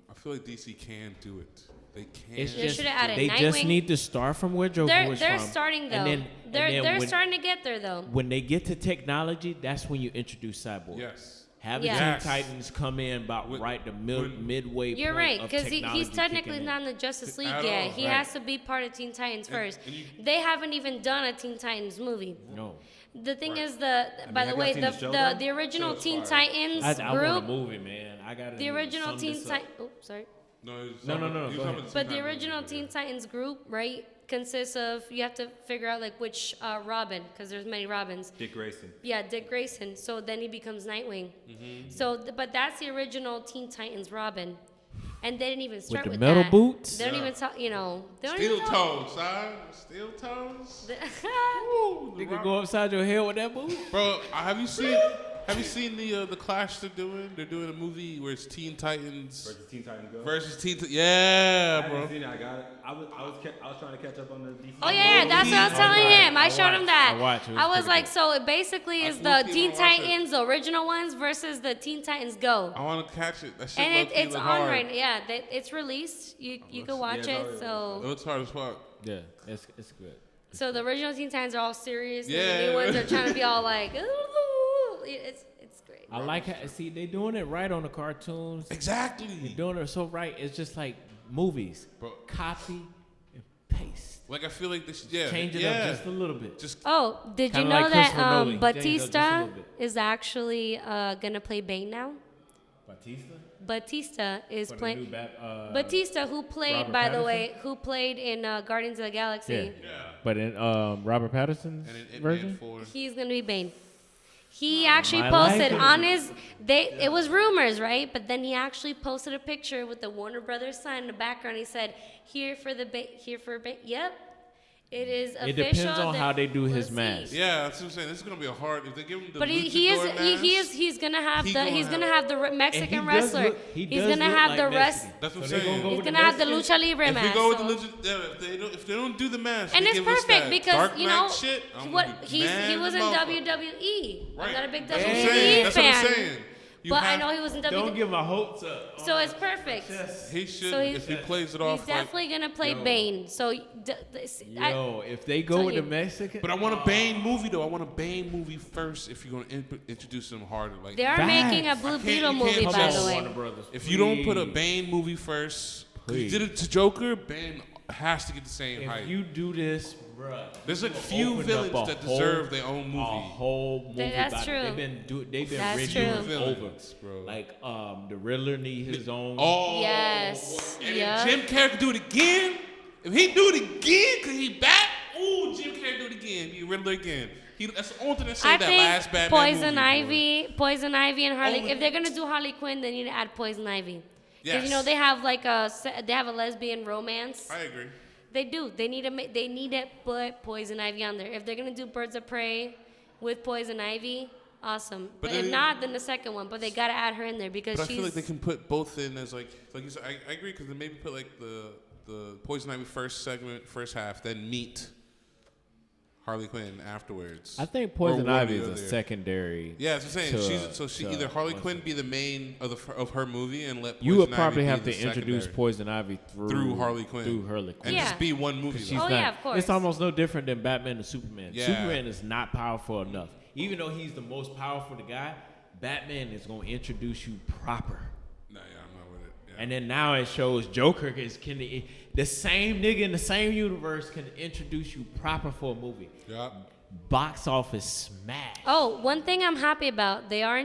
I feel like DC can do it. They can. It's They just shoulda added they just Nightwing. need to start from where Joker They're was they're from. starting though. And then, they're when, starting to get there though. when they get to technology, that's when you introduce Cyborg. Yes. Have the Yeah. Teen Yes. Titans come in about When- right the when- midway You're point right, of because technology he's technically kicking in. not in the Justice League At yet. all, He right. has to be part of Teen Titans first. and you- They haven't even done a Teen Titans movie. No. The thing Right. is, by the have y'all way, seen the the show, though? the original Show's Teen fire. Titans I want a group, movie, man. I got the original Teen Titans. Oh, sorry. No, No, he no, was go talking ahead. about But the Teen original Titans Teen movie. Titans group, right, consists of you have to figure out like which Robin, because there's many Robins. Dick Grayson. Yeah, Dick Grayson. So then he becomes Nightwing. So, but that's the original Teen Titans Robin, and they didn't even start the with metal that. boots? They don't Yeah. even talk. You know, they don't Steel even talk. toes, son. Steel toes. The- You could go upside your head with that boot? Bro, have you seen the Clash they're doing? They're doing a movie where it's Teen Titans Versus Teen Titans Go. versus Teen. I Yeah, haven't bro. seen it. I got it. I was trying to catch up on the DC. Oh yeah, that's what I was telling him. I showed him that. I watched. It was I was pretty like, good. so it basically is We'll the see Teen when I watch it. Titans, the original ones, versus the Teen Titans Go. I want to catch it. That shit And low-key it's look on hard. right now. Yeah, it's released. You can watch yeah, it. it's It So looks hard as fuck. Yeah, it's good. the original Teen Titans are all serious. And the Yeah. new ones are trying to be all like, ooh. It's great. I like how, see, they doing it right on the cartoons. They're Exactly. doing it so right. It's just like movies. Bro. Copy and paste. Like I feel like this. Yeah. Change it up just a little bit. Just Oh, did you Kinda know like that Christopher Nolan. Change it up just a Batista little bit. is actually gonna play Bane now? Batista? Batista is For the playing. new Batista, who played, Robert by the Pattinson? way, who played in Guardians of the Galaxy. Yeah. But in Robert Pattinson's and an version? Ip Man 4. He's gonna be Bane. He actually I like posted it. on his. It was rumors, right? But then he actually posted a picture with the Warner Brothers sign in the background. He said, "Here for the here for Bane." Yep, It is official. It depends on how they do his we'll mask. see. Yeah, that's what I'm saying. This is gonna be a hard. If they give him the But luchador he's gonna have he the gonna he's gonna have- have the Mexican And he does wrestler. look- he He's does gonna look have like the rest. Mexican. That's what I'm So they saying. gonna go He's with gonna the have the Mexican? lucha libre If we mask. go with so- the if they don't do the mask, And they it's give us perfect that because dark you Knight know shit, I'm what gonna be he mad was as in a motherfucker. WWE. I'm Right. not a big That's what I'm saying. WWE That's what I'm fan, saying. You but I have- know he was in Don't WWE. give my hopes up. So it's perfect. He should So he's- if he plays it He's off like. definitely gonna play Bane. So Yo, if they go tell with you. the Mexican, But I want a Bane movie though. I want a Bane movie first. If you're gonna introduce him harder, like they are Facts. making a Blue I can't- Beetle you can't movie, come by on, the way. Warner Brothers, if you don't put a please. Bane movie first, 'cause you Please. did it to Joker, Bane has to get the same hype. If you do this, bruh, There's like you few opened villains up a that whole- deserve their own A movie. whole movie. That's about it. true. They've been That's written true. over. Villains, bro. Like the Riddler need his own. Oh Yes. And Yeah. if Jim Carrey could do it again, if he do it again, cause he back. Ooh, Jim Carrey do it again. Be Riddler again. That's the only thing that I saved that last think Batman movie. boy. Poison Ivy, and Harley. Only- If they're gonna do Harley Quinn, they need to add Poison Ivy. Because Yes. you know they have like they have a lesbian romance. I agree. They do. They need to put Poison Ivy on there. If they're gonna do Birds of Prey with Poison Ivy, awesome. But if then- not, then the second one. But they gotta add her in there because But I she's. feel like they can put both in as like you said. I agree because they maybe put like the Poison Ivy first segment, first half, then meet Harley Quinn afterwards. I think Or Poison one Ivy or is the a other. secondary. Yeah, that's what I'm saying. to- She to- either Harley what's Quinn it? be the main of her movie and let You Poison would probably Ivy have be to the introduce secondary Poison Ivy through Harley Quinn and Yeah. just be one movie. She's though. Oh, not, yeah, of course. It's almost no different than Batman and Superman. Yeah. Superman is not powerful enough. Even though he's the most powerful guy, Batman is going to introduce you proper. Nah, yeah, I'm not with it. Yeah. And then now it shows Joker the same nigga in the same universe can introduce you proper for a movie. Yup. Box office smash. Oh, one thing I'm happy about, they are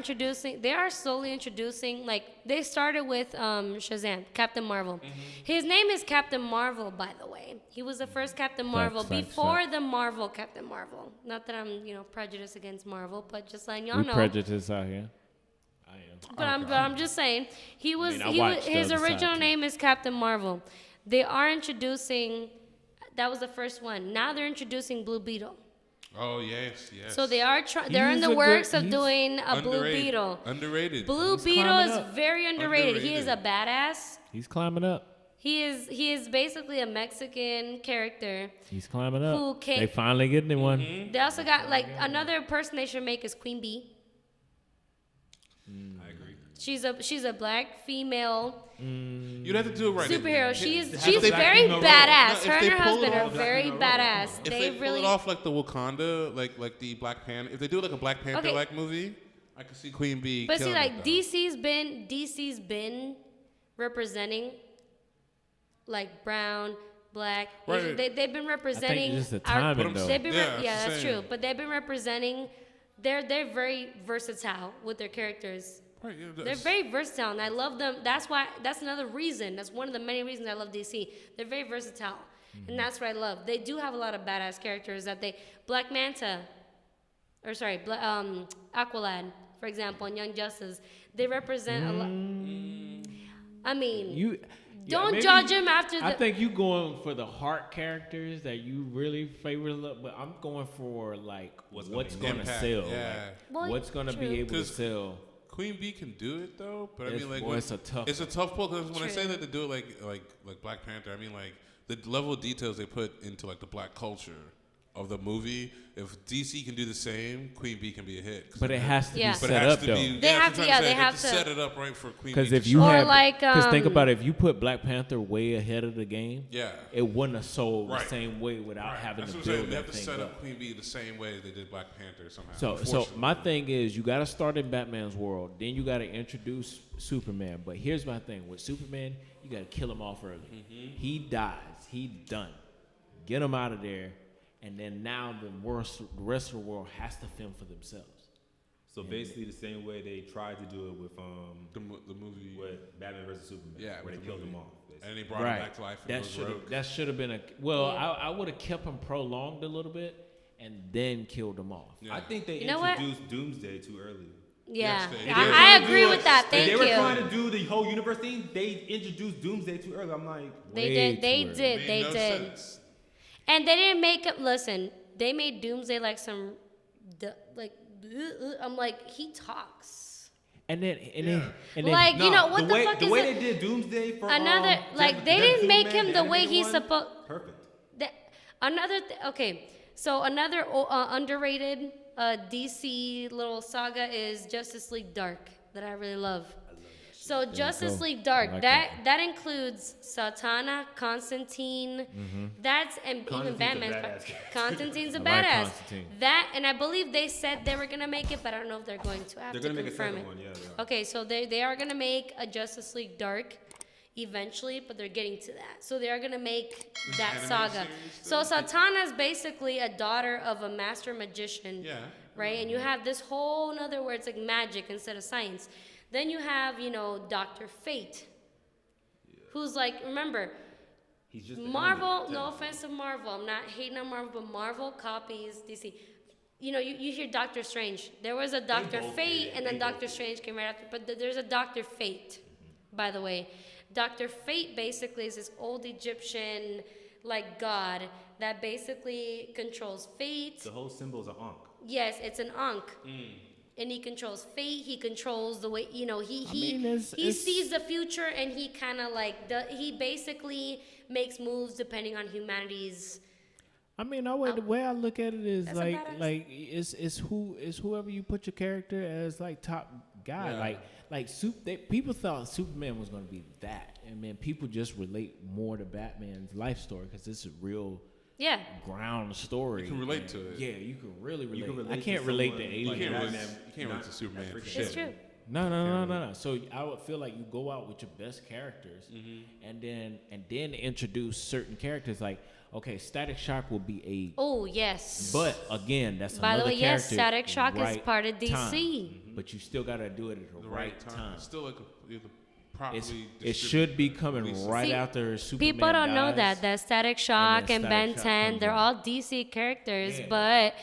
slowly introducing, like, they started with Shazam, Captain Marvel. His name is Captain Marvel, by the way. He was the first Captain Marvel facts, before facts. the Marvel Captain Marvel. Not that I'm, prejudiced against Marvel, but just letting y'all We know. prejudice out here. I am. But I'm just saying, I watched the his other side, original too. name is Captain Marvel. They are introducing, that was the first one. Now they're introducing Blue Beetle. Oh yes, yes. So they're in He's the a works good- of he's doing a Blue Underrated. Beetle. Underrated. Blue He's Beetle climbing is up. very underrated. He is a Underrated. badass. He's climbing up. He is basically a Mexican character. He's climbing up. Who can't- They finally getting one. They also got like another person they should make is Queen Bee. I agree. She's a black female You'd have to do it right. superhero. If She's they- very No, badass. if Her and they her pull it husband are off, very badass. If They pull really it off like the Wakanda, like the Black Panther, if they do like a Black Panther like Okay. movie, I could see Queen Bee. But see, killing like it, though. DC's been representing like brown, black. Right. They've been representing. just the our- timing, though. They've been Yeah, yeah, that's that's the true. same. But they've been representing. They're very versatile with their characters. Right, yeah, They're that's- very versatile, and I love them. That's another reason. That's one of the many reasons I love DC. They're very versatile, and that's what I love. They do have a lot of badass characters Black Manta, or sorry, Aqualad, for example, and Young Justice. They represent a lot. I mean, don't maybe- judge him after the. I think you going for the heart characters that you really favor, but I'm going for like what's going to impact, sell. yeah. Well, Like, what's going to true. be able to 'Cause sell. Queen Bee can do it though, but I It's- mean like boy, when- it's a tough It's a tough pull because when I say True. that they do it like Black Panther, I mean like the level of details they put into like the black culture of the movie. If DC can do the same, Queen Bee can be a hit. 'Cause But it has to Yeah. be but it set has up to though. be. They have that's to- what I'm yeah, saying. they have to- set it up right for Queen Because Bee. if to you shine. Or have, like, because think about it, if you put Black Panther way ahead of the game, Yeah. it wouldn't have sold Right. the same way without having That's to what I'm saying. build They have that to thing set up. up Queen Bee the same way they did Black Panther somehow. So unfortunately. my thing is, you got to start in Batman's world. Then you got to introduce Superman. But here's my thing with Superman, you got to kill him off early. He dies. He done. Get him out of there, and then now the rest of the world has to fend for themselves. So basically, the same way they tried to do it with the movie. with Batman versus Superman, Yeah, where with they the killed movie. them off. basically. And they brought him back to life. And That should have been a well. Yeah. I would have kept him prolonged a little bit, and then killed him off. Yeah. I think they You know what? introduced Doomsday too early. yeah, Yes, they I, did. I agree with that. If Thank they were you. trying to do the whole universe thing, they introduced Doomsday too early. I'm like, They Way did. too They early. did. Made They no did. sense. And they didn't make it. Listen, they made Doomsday like some, like. I'm like, he talks. And then Like, you know what the fuck is the way it? they did Doomsday for Another like they didn't make him the way he's supposed. Perfect. Okay, so another underrated DC little saga is Justice League Dark that I really love. So Justice League Dark, like that includes Satana, Constantine, that's and even Batman's Constantine's a I like badass. Constantine. That and I believe they said they were gonna make it, but I don't know if they're going to. I have They're to gonna make a confirm second it. one. Yeah, they are. Okay, so they are gonna make a Justice League Dark eventually, but they're getting to that. So they are gonna make that animated saga. series, So Satana is basically a daughter of a master magician. Yeah. Right? And you have this whole nother where it's like magic instead of science. Then you have, Dr. Fate. Who's like, remember, He's just the Marvel, helmet, no technically. offense to Marvel, I'm not hating on Marvel, but Marvel copies DC. You hear Doctor Strange. There was a Doctor both Fate, did. and then They both Doctor Strange came right after. But there's a Doctor Fate, by the way. Doctor Fate basically is this old Egyptian, like, god that basically controls fate. The whole symbol is an Ankh. Yes, it's an Ankh. And he controls fate. He controls the way, he it's- sees the future, and he kind of like, he basically makes moves depending on humanity's. I mean, the way I look at it is That's a badass. like it's whoever you put your character as like top guy. Yeah. People thought Superman was gonna be that, and man, people just relate more to Batman's life story because it's a real Yeah. ground story. You can relate to it. Yeah, you can really relate. can relate I to can't relate to someone You aliens. can't, Batman, you can't relate to Superman for It's shit. It's true. No. So I would feel like you go out with your best characters, and then introduce certain characters. Like, okay, Static Shock will be a. Oh, yes. But again, that's By the another way, yes, character. Static Shock is right part of DC. time. But you still gotta do it at the right time. It's still like the properly. It should be coming releases. right See, after Superman People don't know dies. that Static Shock and Static Ben Shock 10, comes they're in. all DC characters, Yeah. but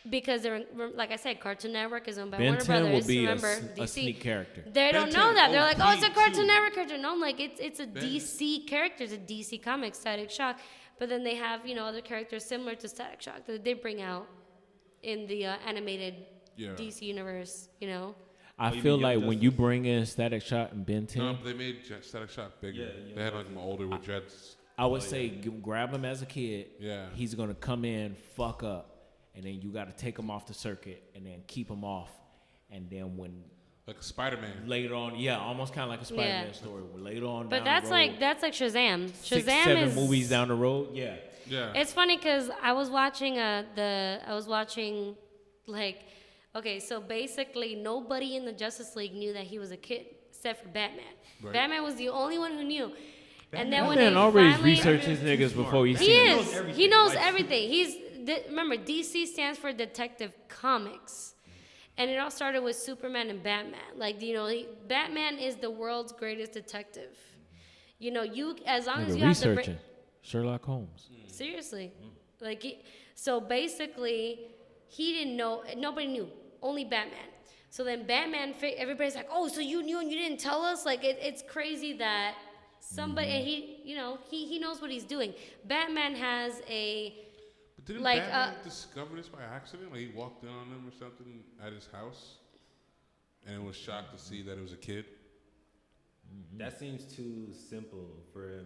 because they're, like I said, Cartoon Network is owned by Ben Warner 10 will Brothers. be Remember, a DC. sneak character. They don't Ben know 10 that. They're like, oh, it's a OG Cartoon too. Network character. No, I'm like, it's a DC character. It's a DC comic, Static Shock. But then they have, other characters similar to Static Shock that they bring out in the animated DC universe, I you feel mean Young like when Justice? you bring in Static Shock and Ben 10, No, but they made Static Shock bigger. Yeah, they had like him older with dreads. I would say grab him as a kid. Yeah. He's gonna come in, fuck up, and then you got to take him off the circuit and then keep him off, and then when Like Spider-Man. later on, almost kind of like a Spider-Man story. Where later on, But down that's the road, like Shazam. six, Shazam 7 is movies down the road. Yeah. Yeah. It's funny because I was watching okay, so basically nobody in the Justice League knew that he was a kid except for Batman. Right. Batman was the only one who knew. And then when Batman they always finally, research his niggas before he he sees them. is. He knows everything. Remember, DC stands for Detective Comics. And it all started with Superman and Batman. Like, Batman is the world's greatest detective. As long as Nigga you have the researching Sherlock Holmes. seriously. So basically, he didn't know, nobody knew, only Batman. So then Batman, everybody's like, oh, so you knew and you didn't tell us? Like, it's crazy that somebody, and he knows what he's doing. Batman has But didn't like, Batman discover this by accident? Like he walked in on him or something at his house, and was shocked to see that it was a kid. That seems too simple for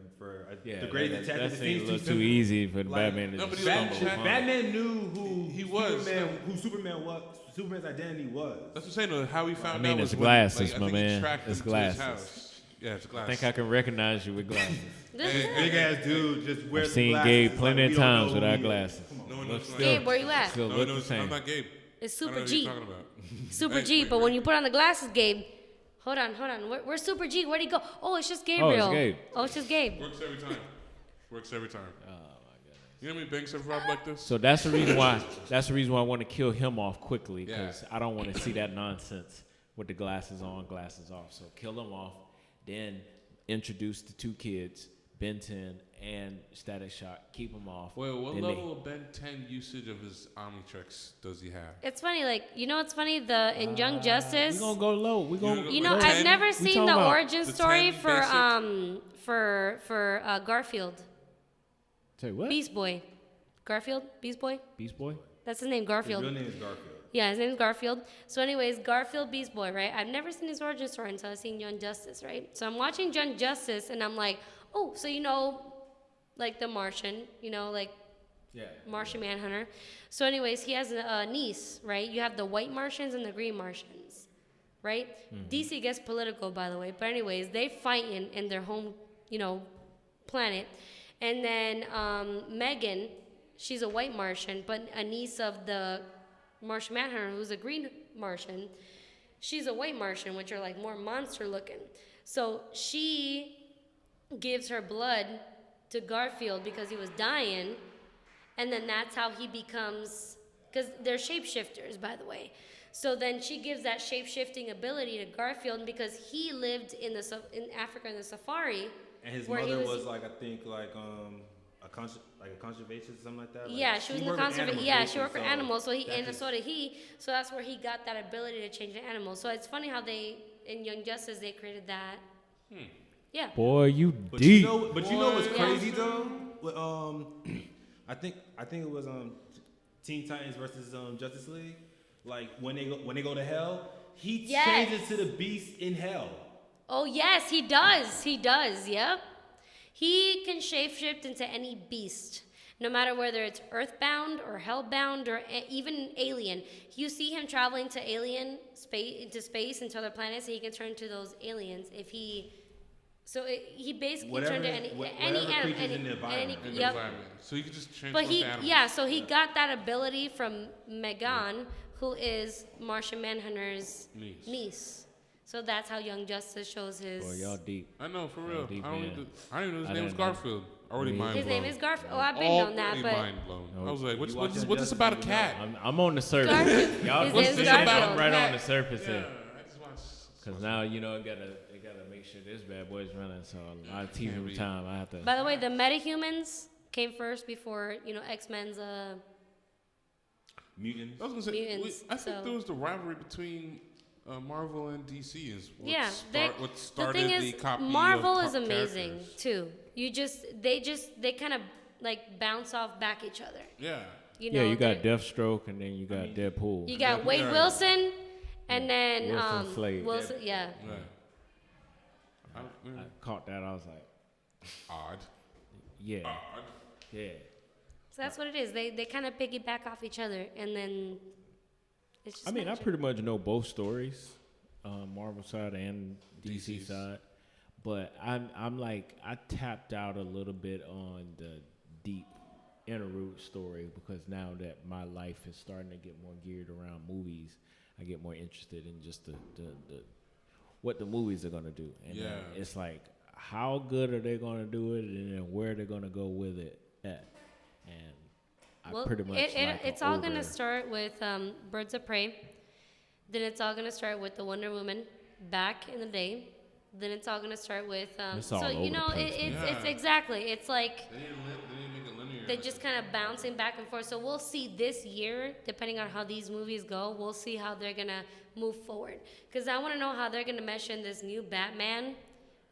Yeah, the great detective. That It seems seems a too little too simple. easy for Like, Batman to no, but just he- stumble Batman- upon. Batman knew who He was. Superman's identity was. That's what I'm saying. Though, how he found mean, out it's was glasses, when, my I think he man. tracked It's him to his glasses. house. Yeah, it's I glasses. think I can recognize you with glasses. Big ass dude just wears I've seen glasses. Gabe Like, plenty we of don't know times who without he is. glasses. No one But knows. still- Gabe, where you at? Still No, look no, the same. I'm not Gabe. It's I don't Super know what G. you're talking about. Super Hey, G. wait, But wait. when you put on the glasses, Gabe, hold on. Where's Super G? Where'd he go? Oh, it's just Gabriel. Gabe. Oh, it's just Gabe. Works every time. Works every time. Oh my goodness. You know how many banks I've robbed like this? So that's the reason why. That's the reason why I want to kill him off quickly because Yeah. I don't want to see that nonsense with the glasses on, glasses off. So kill him off, then introduce the two kids, Ben 10 and Static Shock. Keep them off. Wait, what Then level of Ben 10 usage of his Omnitrix does he have? It's funny, it's funny, in Young Justice. We're gonna go low. We're gonna. You You know, The I've 10? never We seen talking the about origin the story 10 for Garfield Say what? Beast Boy. Garfield Beast Boy. Beast Boy. That's his name, His Garfield. real name is Garfield. Yeah, his name is Garfield. So, anyways, Garfield Beast Boy, right? I've never seen his origin story until I've seen Young Justice, right? So I'm watching Young Justice, and I'm like, oh, so like the Martian, like Yeah. Martian Manhunter. So, anyways, he has a niece, right? You have the white Martians and the green Martians, right? DC gets political, by the way. But, anyways, they fight in their home, planet. And then Megan, she's a white Martian, but a niece of the Martian Manhunter, who's a green Martian. She's a white Martian, which are like more monster looking. So she gives her blood to Garfield because he was dying. And then that's how he becomes, because they're shapeshifters, by the way. So then she gives that shape-shifting ability to Garfield because he lived in Africa in the safari. And his where he mother was like, I think, a conservation or something like that. Like, yeah, she was in the worked with conservation. animals, Yeah, she basically, worked with animals. So that just- So that's where he got that ability to change the animals. So it's funny how in Young Justice they created that. Yeah. Boy, you But deep. you know what's Yeah. crazy though? I think it was Teen Titans versus Justice League. Like when they go to hell, he Yes. changes to the beast in hell. Oh yes, he does. He does. Yep. He can shapeshift into any beast, no matter whether it's earthbound or hellbound or even alien. You see him traveling into space into other planets, and he can turn to those aliens if he. So he basically turned to any animal, creatures in the environment. In the Yep. environment. So you could just transform But to animals. so he got that ability from Megan, who is Martian Manhunter's niece. So that's how Young Justice shows his. Boy, y'all deep. I know, for real. deep, I don't man. even know his I name was didn't know. Garfield. Already mind His blown. name is Garfield. Oh, I've been on that, Already but mind blown. I was like, what's watch this Injustice, about a you know. cat? I'm on the surface. Garfield. Y'all, His what's name's this Garfield. about? Right on the surface Yeah, here. I just watched. Because now, they gotta make sure this bad boy's running. So a lot of TV time, I have to. By the way, the metahumans came first before X-Men's. Mutants. I was gonna say, Mutants, I think so- there was the rivalry between Marvel and DC is what, Yeah, what the started thing the is, copy Marvel of is amazing characters. too. They kind of like bounce off back each other. Yeah. You got they're- Deathstroke and then you got Deadpool. You got Wade Yeah. Wilson, and then Wilson Slade. Wilson, yeah. Right. I caught that. I was like, Odd. yeah, Odd. yeah. So that's what it is. They kind of piggyback off each other, and then it's just. I mean, I magic. pretty much know both stories, Marvel side and DC DC's. side. But I'm like, I tapped out a little bit on the deep inner root story because now that my life is starting to get more geared around movies, I get more interested in just the what the movies are gonna do. And then Yeah. it's like, how good are they gonna do it, and then where they're gonna go with it at. And I Well, pretty much it's all gonna start with Birds of Prey. Then it's all gonna start with the Wonder Woman back in the day. Then it's all gonna start with It's all over the place, it's man. exactly it's like They didn't make it linear. they're just kind of bouncing back and forth. So we'll see this year, depending on how these movies go, we'll see how they're gonna move forward. Because I want to know how they're gonna mesh in this new Batman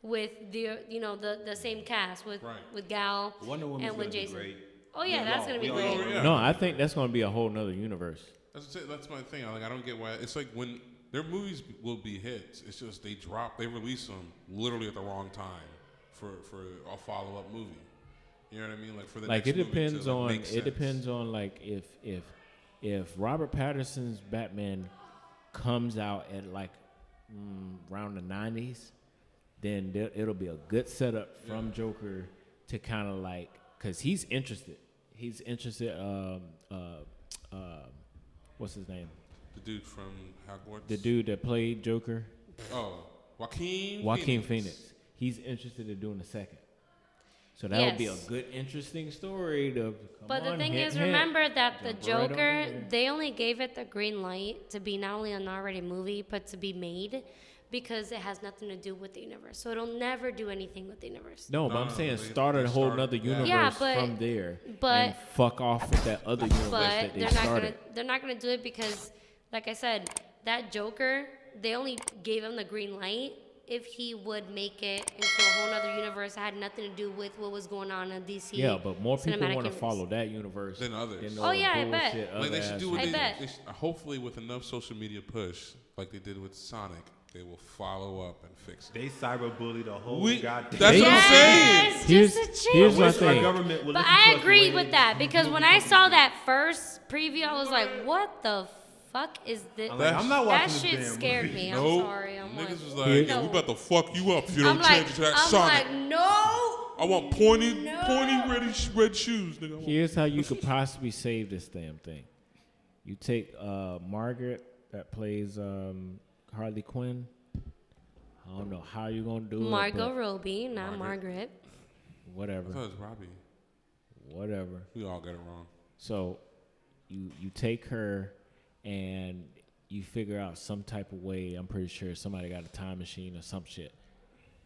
with the same cast with Right. with Gal Wonder Woman's and with gonna be Jason. great. Oh yeah, that's gonna be we all great. know. Yeah. No, I think that's gonna be a whole nother universe. That's my thing. I don't get why. It's like when their movies will be hits. It's just they release them literally at the wrong time for a follow up movie. You know what I mean? Like for the Like next it movie depends to, like, on make sense. it depends on like if Robert Pattinson's Batman comes out at like around the 90s, then it'll be a good setup from Joker to kind of like, cause he's interested. What's his name? The dude from Hogwarts. The dude that played Joker, Oh, Joaquin Phoenix. He's interested in doing the second. So that would be a Yes. good, interesting story to. But the thing is, hint. remember that the Jump right on Joker, in there. they only gave it the green light to be not only an already movie, but to be made because it has nothing to do with the universe. So it'll never do anything with the universe. No, but No, I'm no, saying they start a whole started nother that. universe Yeah, but- from there, but- and fuck off with that other universe But that they they're not started. they're not gonna do it because, like I said, that Joker, they only gave him the green light if he would make it into a whole other universe that had nothing to do with what was going on in DC. Yeah, but more people cinematic want to universe. follow that universe Than others. Oh, yeah, I bet. Like they should do what I bet. they should, hopefully with enough social media push, like they did with Sonic, they will follow up and fix it. They cyberbully the whole goddamn. That's what I'm saying. Yes, Here's- just a here's change. my Our thing. government will But listen to I us the agree way with they- that because when I saw that first preview, I was like, "What the fuck is this?" I'm like, I'm not That watching this shit damn scared movie. me. Nope. I'm sorry. I'm Niggas like, was like, Here- "Yeah, we about to fuck you up if you I'm don't like, change to that I'm Sonic. like, no. I want pointy red shoes, nigga. I want- Here's how you could possibly save this damn thing. You take Margaret that plays Harley Quinn. I don't know how you're gonna do Margot it. Robbie, not Margaret. But whatever. I thought it was Robbie. Whatever. We all got it wrong. So you take her and you figure out some type of way. I'm pretty sure somebody got a time machine or some shit,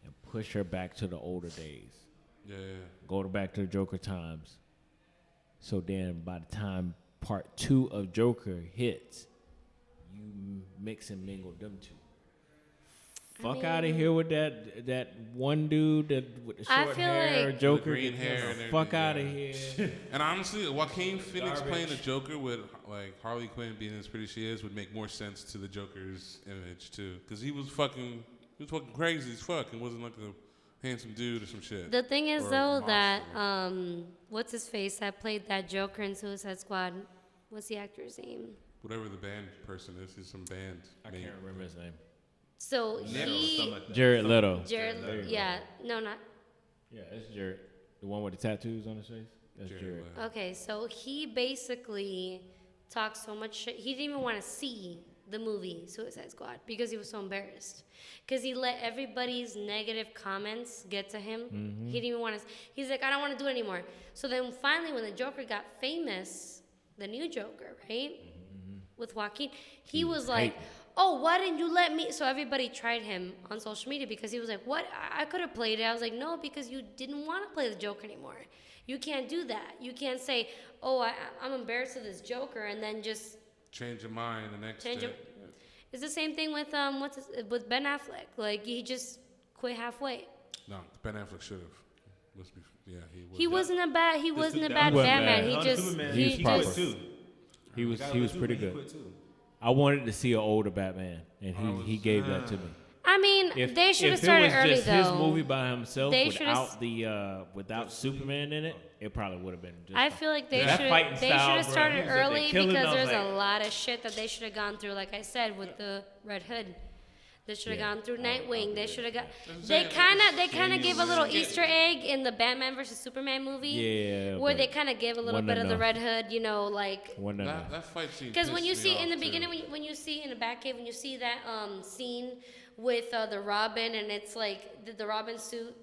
and push her back to the older days. Yeah. Go back to the Joker times. So then by the time part 2 of Joker hits, you mix and mingle them two. Fuck out of here with that one dude with the I short feel hair, like- Joker. The green hair and Fuck everything, out of yeah. here. And honestly, Joaquin Phoenix playing the Joker with like Harley Quinn being as pretty as she is would make more sense to the Joker's image too, because he was fucking crazy as fuck and wasn't like a handsome dude or some shit. The thing is Or a though monster. that what's his face that played that Joker in Suicide Squad? What's the actor's name? Whatever the band person is, he's some band. I can't remember his name. So Something he, like that. Jared Leto. Jared, yeah, no, not. Yeah, that's Jared. The one with the tattoos on his face? That's Jared. Leto. Okay, so he basically talked so much shit. He didn't even want to see the movie Suicide Squad because he was so embarrassed. Because he let everybody's negative comments get to him. Mm-hmm. He didn't even want to. He's like, I don't want to do it anymore. So then finally, when the Joker got famous, the new Joker, right? Mm-hmm. With Joaquin, he was like, oh, why didn't you let me? So everybody tried him on social media because he was like, what? I could have played it. I was like, no, because you didn't want to play the Joker anymore. You can't do that. You can't say, oh, I'm embarrassed of this Joker, and then just Change your mind the next change day. it. It's the same thing with with Ben Affleck. Like he just quit halfway. No, Ben Affleck should have. Yeah, he was. He wasn't a bad. He wasn't a bad wasn't Batman. bad. He just Superman, He was he proper. just. Too. He was pretty good. Quit too. I wanted to see an older Batman, and he gave that to me. I mean, they should have started if it was early just though. his movie by himself They should've without Superman in it, it probably would have been just I fine. feel like they That should fighting they style, should have bro, started he was up there early killing because them, there's like- a lot of shit that they should have gone through. Like I said, with the Red Hood, they should have gone through Nightwing. They should have got. They kind of gave a little Easter egg in the Batman versus Superman movie. Yeah, where but they kind of gave a little wasn't bit of the enough. Red Hood, you know, like. That fight scene. Because when you pissed me see in the off, too. beginning, when you see in the Batcave, when you see that scene with the Robin, and it's like the Robin suit,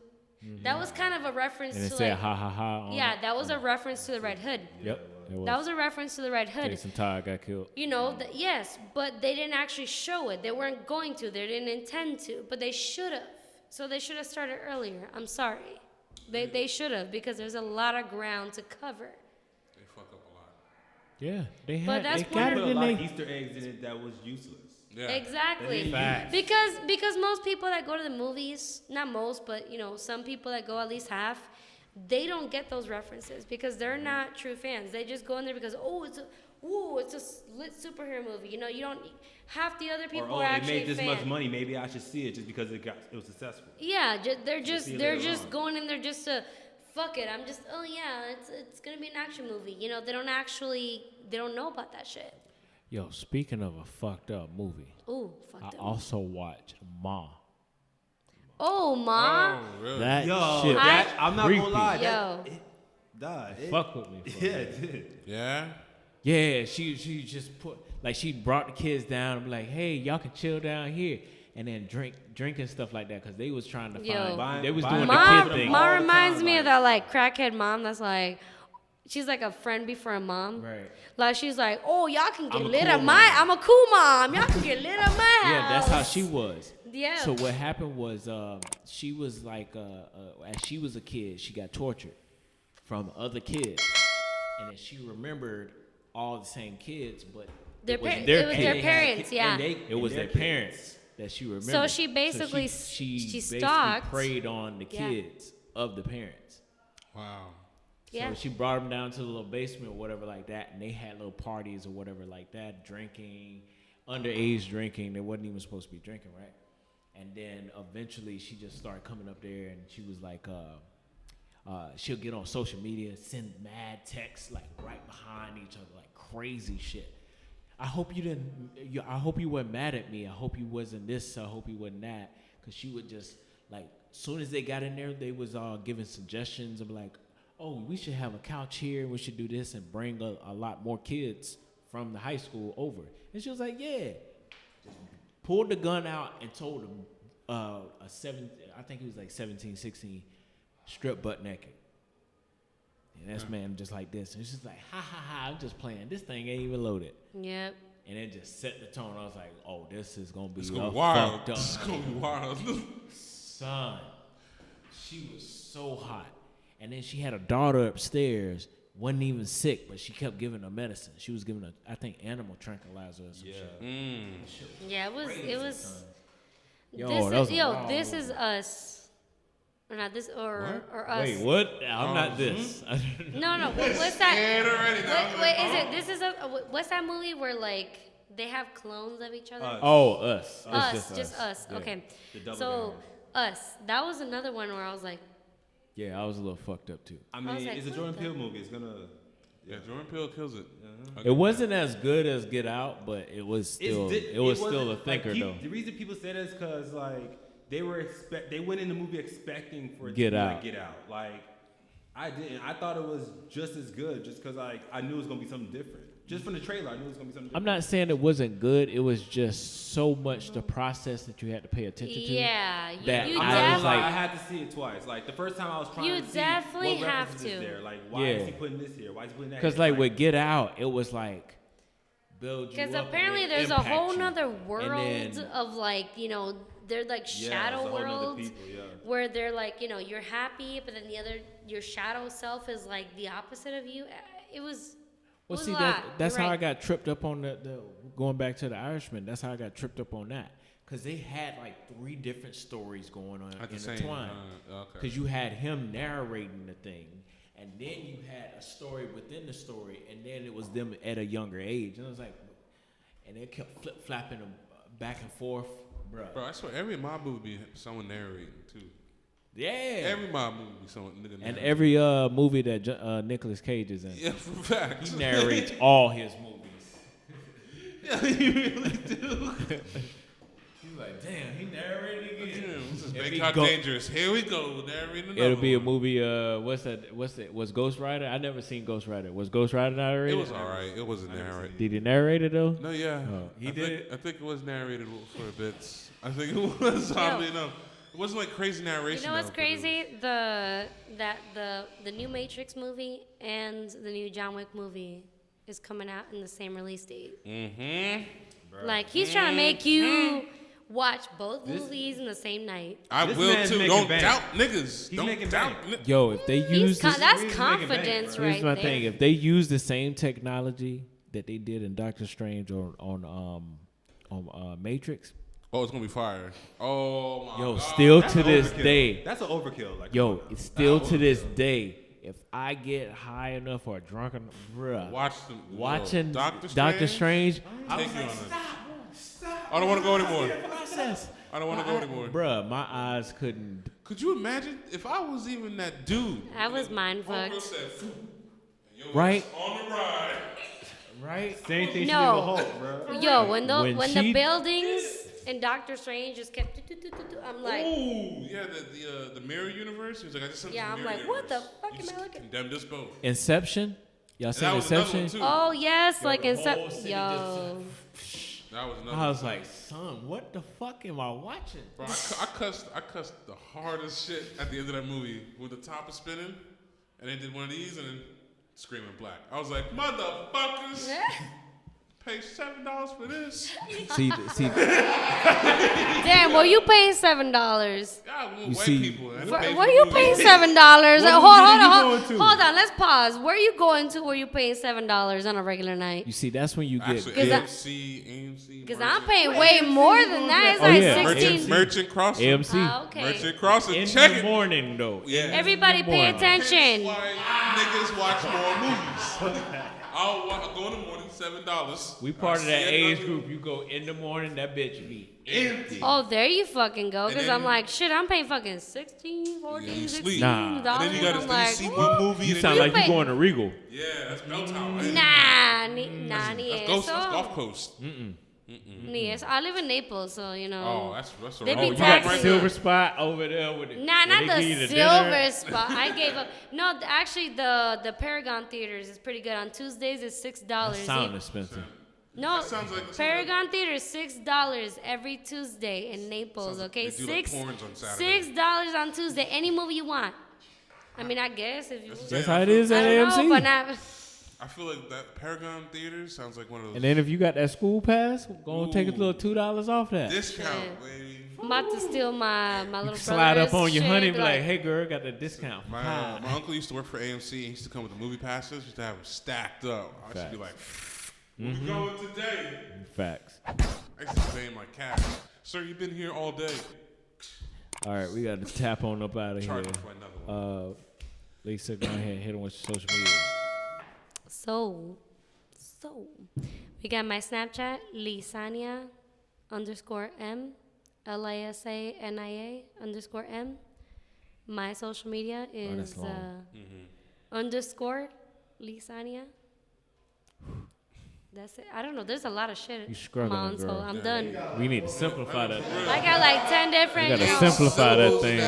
that was kind of a reference and it to said like. ha ha ha. On Yeah, it. that was a reference to the Red Hood. Yep. It was. That was a reference to the Red Hood. Jason Todd got killed. You know, yes, but they didn't actually show it. They weren't going to. They didn't intend to, but they should have. So they should have started earlier. I'm sorry. They should have because there's a lot of ground to cover. They fuck up a lot. Yeah, they But had. that's They one got of it Put a in lot of they. Easter eggs in it that was useless. Yeah. Exactly. Facts. Because most people that go to the movies, not most, but you know, some people that go at least half, they don't get those references because they're not true fans. They just go in there because it's a lit superhero movie. You know, you don't. Half the other people Or are it actually made this fans. much money. Maybe I should see it just because it was successful. Yeah, they're see it they're later just on. going in there just to fuck it. I'm just it's gonna be an action movie. You know, they don't know about that shit. Yo, speaking of a fucked up movie, Ooh, I fucked up. also watched Ma. Oh, Ma. Oh, really? That Yo, shit. I'm not creepy. gonna lie. Yo. Fuck with me. For Yeah, a it minute. did. Yeah. Yeah, she just put like she brought the kids down and be like, hey, y'all can chill down here and then drink and stuff like that because they was trying to Yo. find. They was Buying- doing the Ma, kid thing. Ma all the reminds time, me of like- that like crackhead mom that's like, she's like a friend before a mom. Right. Like she's like, oh y'all can get I'm a lit cool at my, mom. I'm a cool mom. Y'all can get lit at my house. Yeah, that's how she was. Yeah. So what happened was she was like as she was a kid, she got tortured from other kids, and then she remembered all the same kids, but Their it was par- their it was their kids. parents, yeah. It was their parents that she remembered. So she basically she basically stalked. preyed on the Yeah. kids of the parents. Wow. Yeah. So she brought them down to the little basement or whatever like that, and they had little parties or whatever like that, drinking, underage drinking. They wasn't even supposed to be drinking, right? And then eventually she just started coming up there, and she was like, she'll get on social media, send mad texts like right behind each other, like crazy shit. I hope you didn't. I hope you weren't mad at me. I hope you wasn't this. I hope you wasn't that. Cause she would just like, soon as they got in there, they was giving suggestions of like, oh, we should have a couch here. We should do this and bring a lot more kids from the high school over. And she was like, yeah. Just pulled the gun out and told him I think he was like 17, 16, strip butt naked. And this man just like this. And she's like, ha ha ha, I'm just playing. This thing ain't even loaded. Yep. And it just set the tone. I was like, oh, this is going to be It's gonna be wild. fucked up. It's gonna be wild. Son, she was so hot. And then she had a daughter upstairs, wasn't even sick, but she kept giving her medicine. She was giving her, I think, animal tranquilizer or some shit. Yeah, it was. Crazy, It was. son. This is us. Or not this, or us. Wait, what? I'm not this. No. What's that? Scared already. Wait, is it? This is a. What's that movie where like they have clones of each other? Oh, us. Us, just us. Yeah. Okay. The double So down. us. That was another one where I was like, Yeah, I was a little fucked up too. I mean, was like, it's a what Jordan the- Peele movie. It's gonna. Yeah, Jordan Peele kills it. It wasn't as good as Get Out, but it was still it was still a wasn't- thinker like, though. The reason people say that is because like they went in the movie expecting for it Get to be Out. like Get Out. Like I didn't. I thought it was just as good, just because like I knew it was gonna be something different. Just from the trailer, I knew it was gonna be something different. I'm not saying it wasn't good. It was just so much the process that you had to pay attention to. yeah, That you I'm I not was gonna lie, like- I had to see it twice. Like the first time I was trying You to see definitely what have references is to. there. Like why is he putting this here? Why is he putting that? Because here? like with Get Out, it was like build you because up. apparently and there's a impact whole you. nother And world then- of like they're like Yeah, shadow it's a whole nother worlds people, yeah. where they're like you're happy, but then your shadow self is like the opposite of you. It was. Well, it was see, a lot. that's You're how I right. got tripped up on the going back to the Irishman. That's how I got tripped up on that. Because they had like 3 different stories going on At the same intertwined. okay. Because you had him narrating the thing, and then you had a story within the story, and then it was them at a younger age. And I was like, and they kept flip flapping them back and forth, Bro, I swear every mob movie be someone narrating too. Yeah. Every mob movie be someone nigga And narrating. every movie that Nicolas Cage is in, Yeah, for facts. he narrates all his movies. Yeah, you really do. He's like, damn, he narrated again. Damn, this is If Big he Hot go- Dangerous. Here we go. Narrating another It'll be a one. movie. Was Ghost Rider? I never seen Ghost Rider. Was Ghost Rider narrated? It was alright. It wasn't narrated. Did he narrate it though? No, yeah. He I did think, it? I think it was narrated for a bit. I think it was oddly enough. It wasn't like crazy narration. You know what's though, but it was- crazy? The new Matrix movie and the new John Wick movie is coming out in the same release date. Mm-hmm. Like he's trying to make you watch both movies in the same night. I This will man's too. making Don't bank. doubt niggas. He's Don't making doubt. bank. Yo, if they use this, That's he's making bank, confidence bro. right here's my there. thing. If they use the same technology that they did in Doctor Strange on Matrix, Oh, it's gonna be fire. Oh my yo, god. still That's to an this overkill. day, That's an overkill. Like yo, it's still to this day. If I get high enough or drunk enough, bruh, watching Doctor Strange, Take you on it. I don't want to go anymore. process. I don't want to go anymore. Bruh, my eyes couldn't. Could you imagine if I was even that dude? I was mind Homegirl fucked. said, "Phew, and your Right. ass on the ride." Right? same thing she did No. with Hulk, bro. Yo, when When the she- buildings in Doctor Strange just kept, I'm like, Ooh, yeah, the mirror universe. He was like, I just sent Yeah, the I'm mirror like, what the universe. fuck You am just I looking- Condemned us both. Inception? Y'all And seen that was another Inception? one too. oh yes, like in the some, whole city yo, That was another. I was one. like, son, what the fuck am I watching? Bro, I cussed the hardest shit at the end of that movie when the top is spinning, and they did one of these and then Screaming Black. I was like, motherfuckers, pay $7 for this. See, damn, well you paying $7. God white see- people. I didn't Where pay are for you the paying movie. $7? What movie you Hold going to? on. Let's pause. Where are you going to? Where you paying $7 on a regular night? You see, that's when you get. Actually, Cause I- AMC. Because I'm paying way more than that. It's Oh, like yeah. 16. Merchant Crossing. AMC. Okay. Merchant Crossing. In Check the it. morning, though. Yeah. Everybody pay morning. attention. That's why niggas watch more movies. I'll go in the morning, $7. We part of that I see age another- group. You go in the morning, that bitch be empty. Oh, there you fucking go. And Because then- I'm like, shit, I'm paying fucking 16, 14, Yeah, you 16 sleep. Nah. dollars. And then you gotta I'm like, see woo. one movie. You and sound then- like you going to Regal. Yeah, that's Belltown. Man. Ni That's eso. Gulf Coast. Ni eso. I live in Naples, so, you know. Oh, that's They a be Oh, you got taxing the me. silver spot over there with it. Nah, when not they the give you silver dinner. spot. I gave up. No, actually, the Paragon Theaters is pretty good. On Tuesdays, it's $6. That sound expensive. No, That sounds like- Paragon Theater is $6 every Tuesday in Naples. Sounds like Okay, they do, like, porns on Saturday. $6 on Tuesday. Any movie you want. I mean, I guess if you. That's how it is at I don't know, AMC. but not. I feel like that Paragon Theater sounds like one of those And then if you got that school pass, go and take a little $2 off that. discount, baby. I'm about to steal my little Slide up brother's on your shit, honey and be like, hey girl, got the discount. My uncle used to work for AMC. He used to come with the movie passes. He used to have them stacked up. I used to be like, where we going today? Facts. I used to pay my cash. Sir, you've been here all day. All right, we got to tap on up out of here. Charge me for another one. Lisa, go ahead and hit him with your social media. So, we got my Snapchat, Lisania _M, LISANIA _M. My social media that's is long. _ Lisania. That's it. I don't know. There's a lot of shit. You struggling, on, so girl. I'm done. We need to simplify that. I got like 10 different. We got to you know. simplify that thing.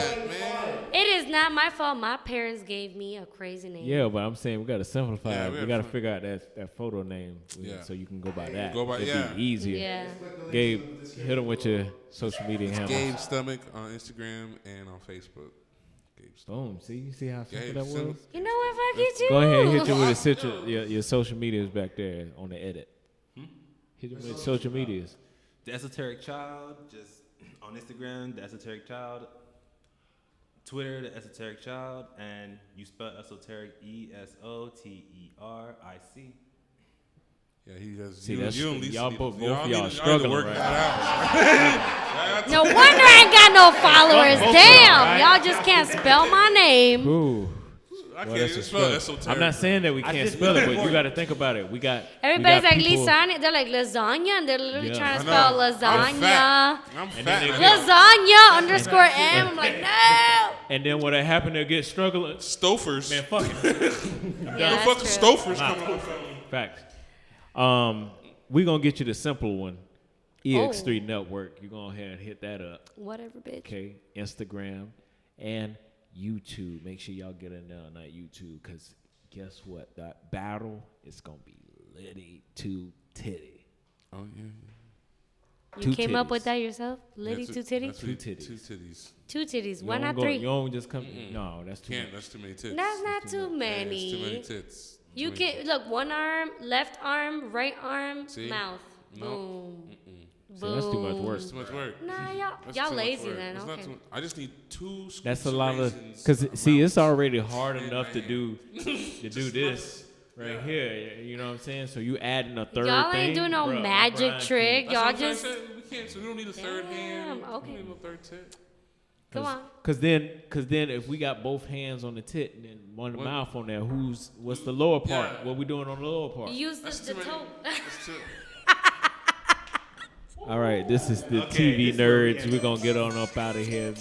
It is not my fault. My parents gave me a crazy name. Yeah, but I'm saying we got to simplify Yeah, it. we We gotta got to figure out that photo name Yeah. so you can go by that. Go by- It'd yeah. be easier. Yeah. Gabe, hit him with your social media handles. Gabe Stomach on Instagram and on Facebook. Gabe Stomach. Boom. See, you see how simple Gabe that was? Stomach. You know what? Fuck you too. Go ahead and hit you with your social medias back there on the edit. Hit you with social medias. The Esoteric Child, just on Instagram, The Esoteric Child. Twitter, The Esoteric Child, and you spell esoteric ESOTERIC. Yeah, he does. See, you, that's- you don't least y'all need both- to- both of need y'all to- struggling work right that out. No wonder I ain't got no followers. Both of Damn, y'all, right? y'all just can't spell my name. Ooh. I Well, can't that's even a spell struggle. esoteric. I'm not saying that we can't spell it, but you got to think about it. Everybody's like people- lasagna. They're like lasagna, and they're literally Yeah. trying to I know. spell I'm lasagna. fat. I'm And fat. then they I get- know. Lasagna _M. I'm like, no. And then what happened, they'll get struggling. Stofers. Man, fuck it. Yeah, the that's fucking true. Stofers coming on. Facts. We going to get you the simple one. EX3 Network. You go ahead and hit that up. Whatever, bitch. Okay. Instagram and YouTube. Make sure y'all get in there on that YouTube because guess what? That battle is going to be litty to titty. Oh, yeah. You Two came up titties. with that yourself? Liddy, That's two it. titties? That's Two it. titties. Two titties. Two titties. You Why don't not go- 3? You don't just come. No, that's too Can't. much. That's too many tits. That's not too Yeah, it's many. too many tits. You Too many can look one arm, left arm, right arm, See? mouth. No. Boom. See, that's too much work. That's too much work. Nah, That's y'all too much lazy work. then. It's not Okay. too much. I just need 2 scoops That's a lot of raisins, because a see, mouse. it's already hard And enough to my do this right here. You know what I'm saying? So you adding a third Y'all thing. ain't doing no bruh, magic Brian, trick. That's Y'all what I'm just saying. We can't. So we don't need a third hand. Damn, okay. We don't need no third tit. come on. Cause then if we got both hands on the tit and then one What? mouth on there, what's the lower part? Yeah. What we doing on the lower part? Use That's the too many. toe. That's too. All right, this is the Okay, TV this is where we nerds. end We're up. gonna get on up out of here.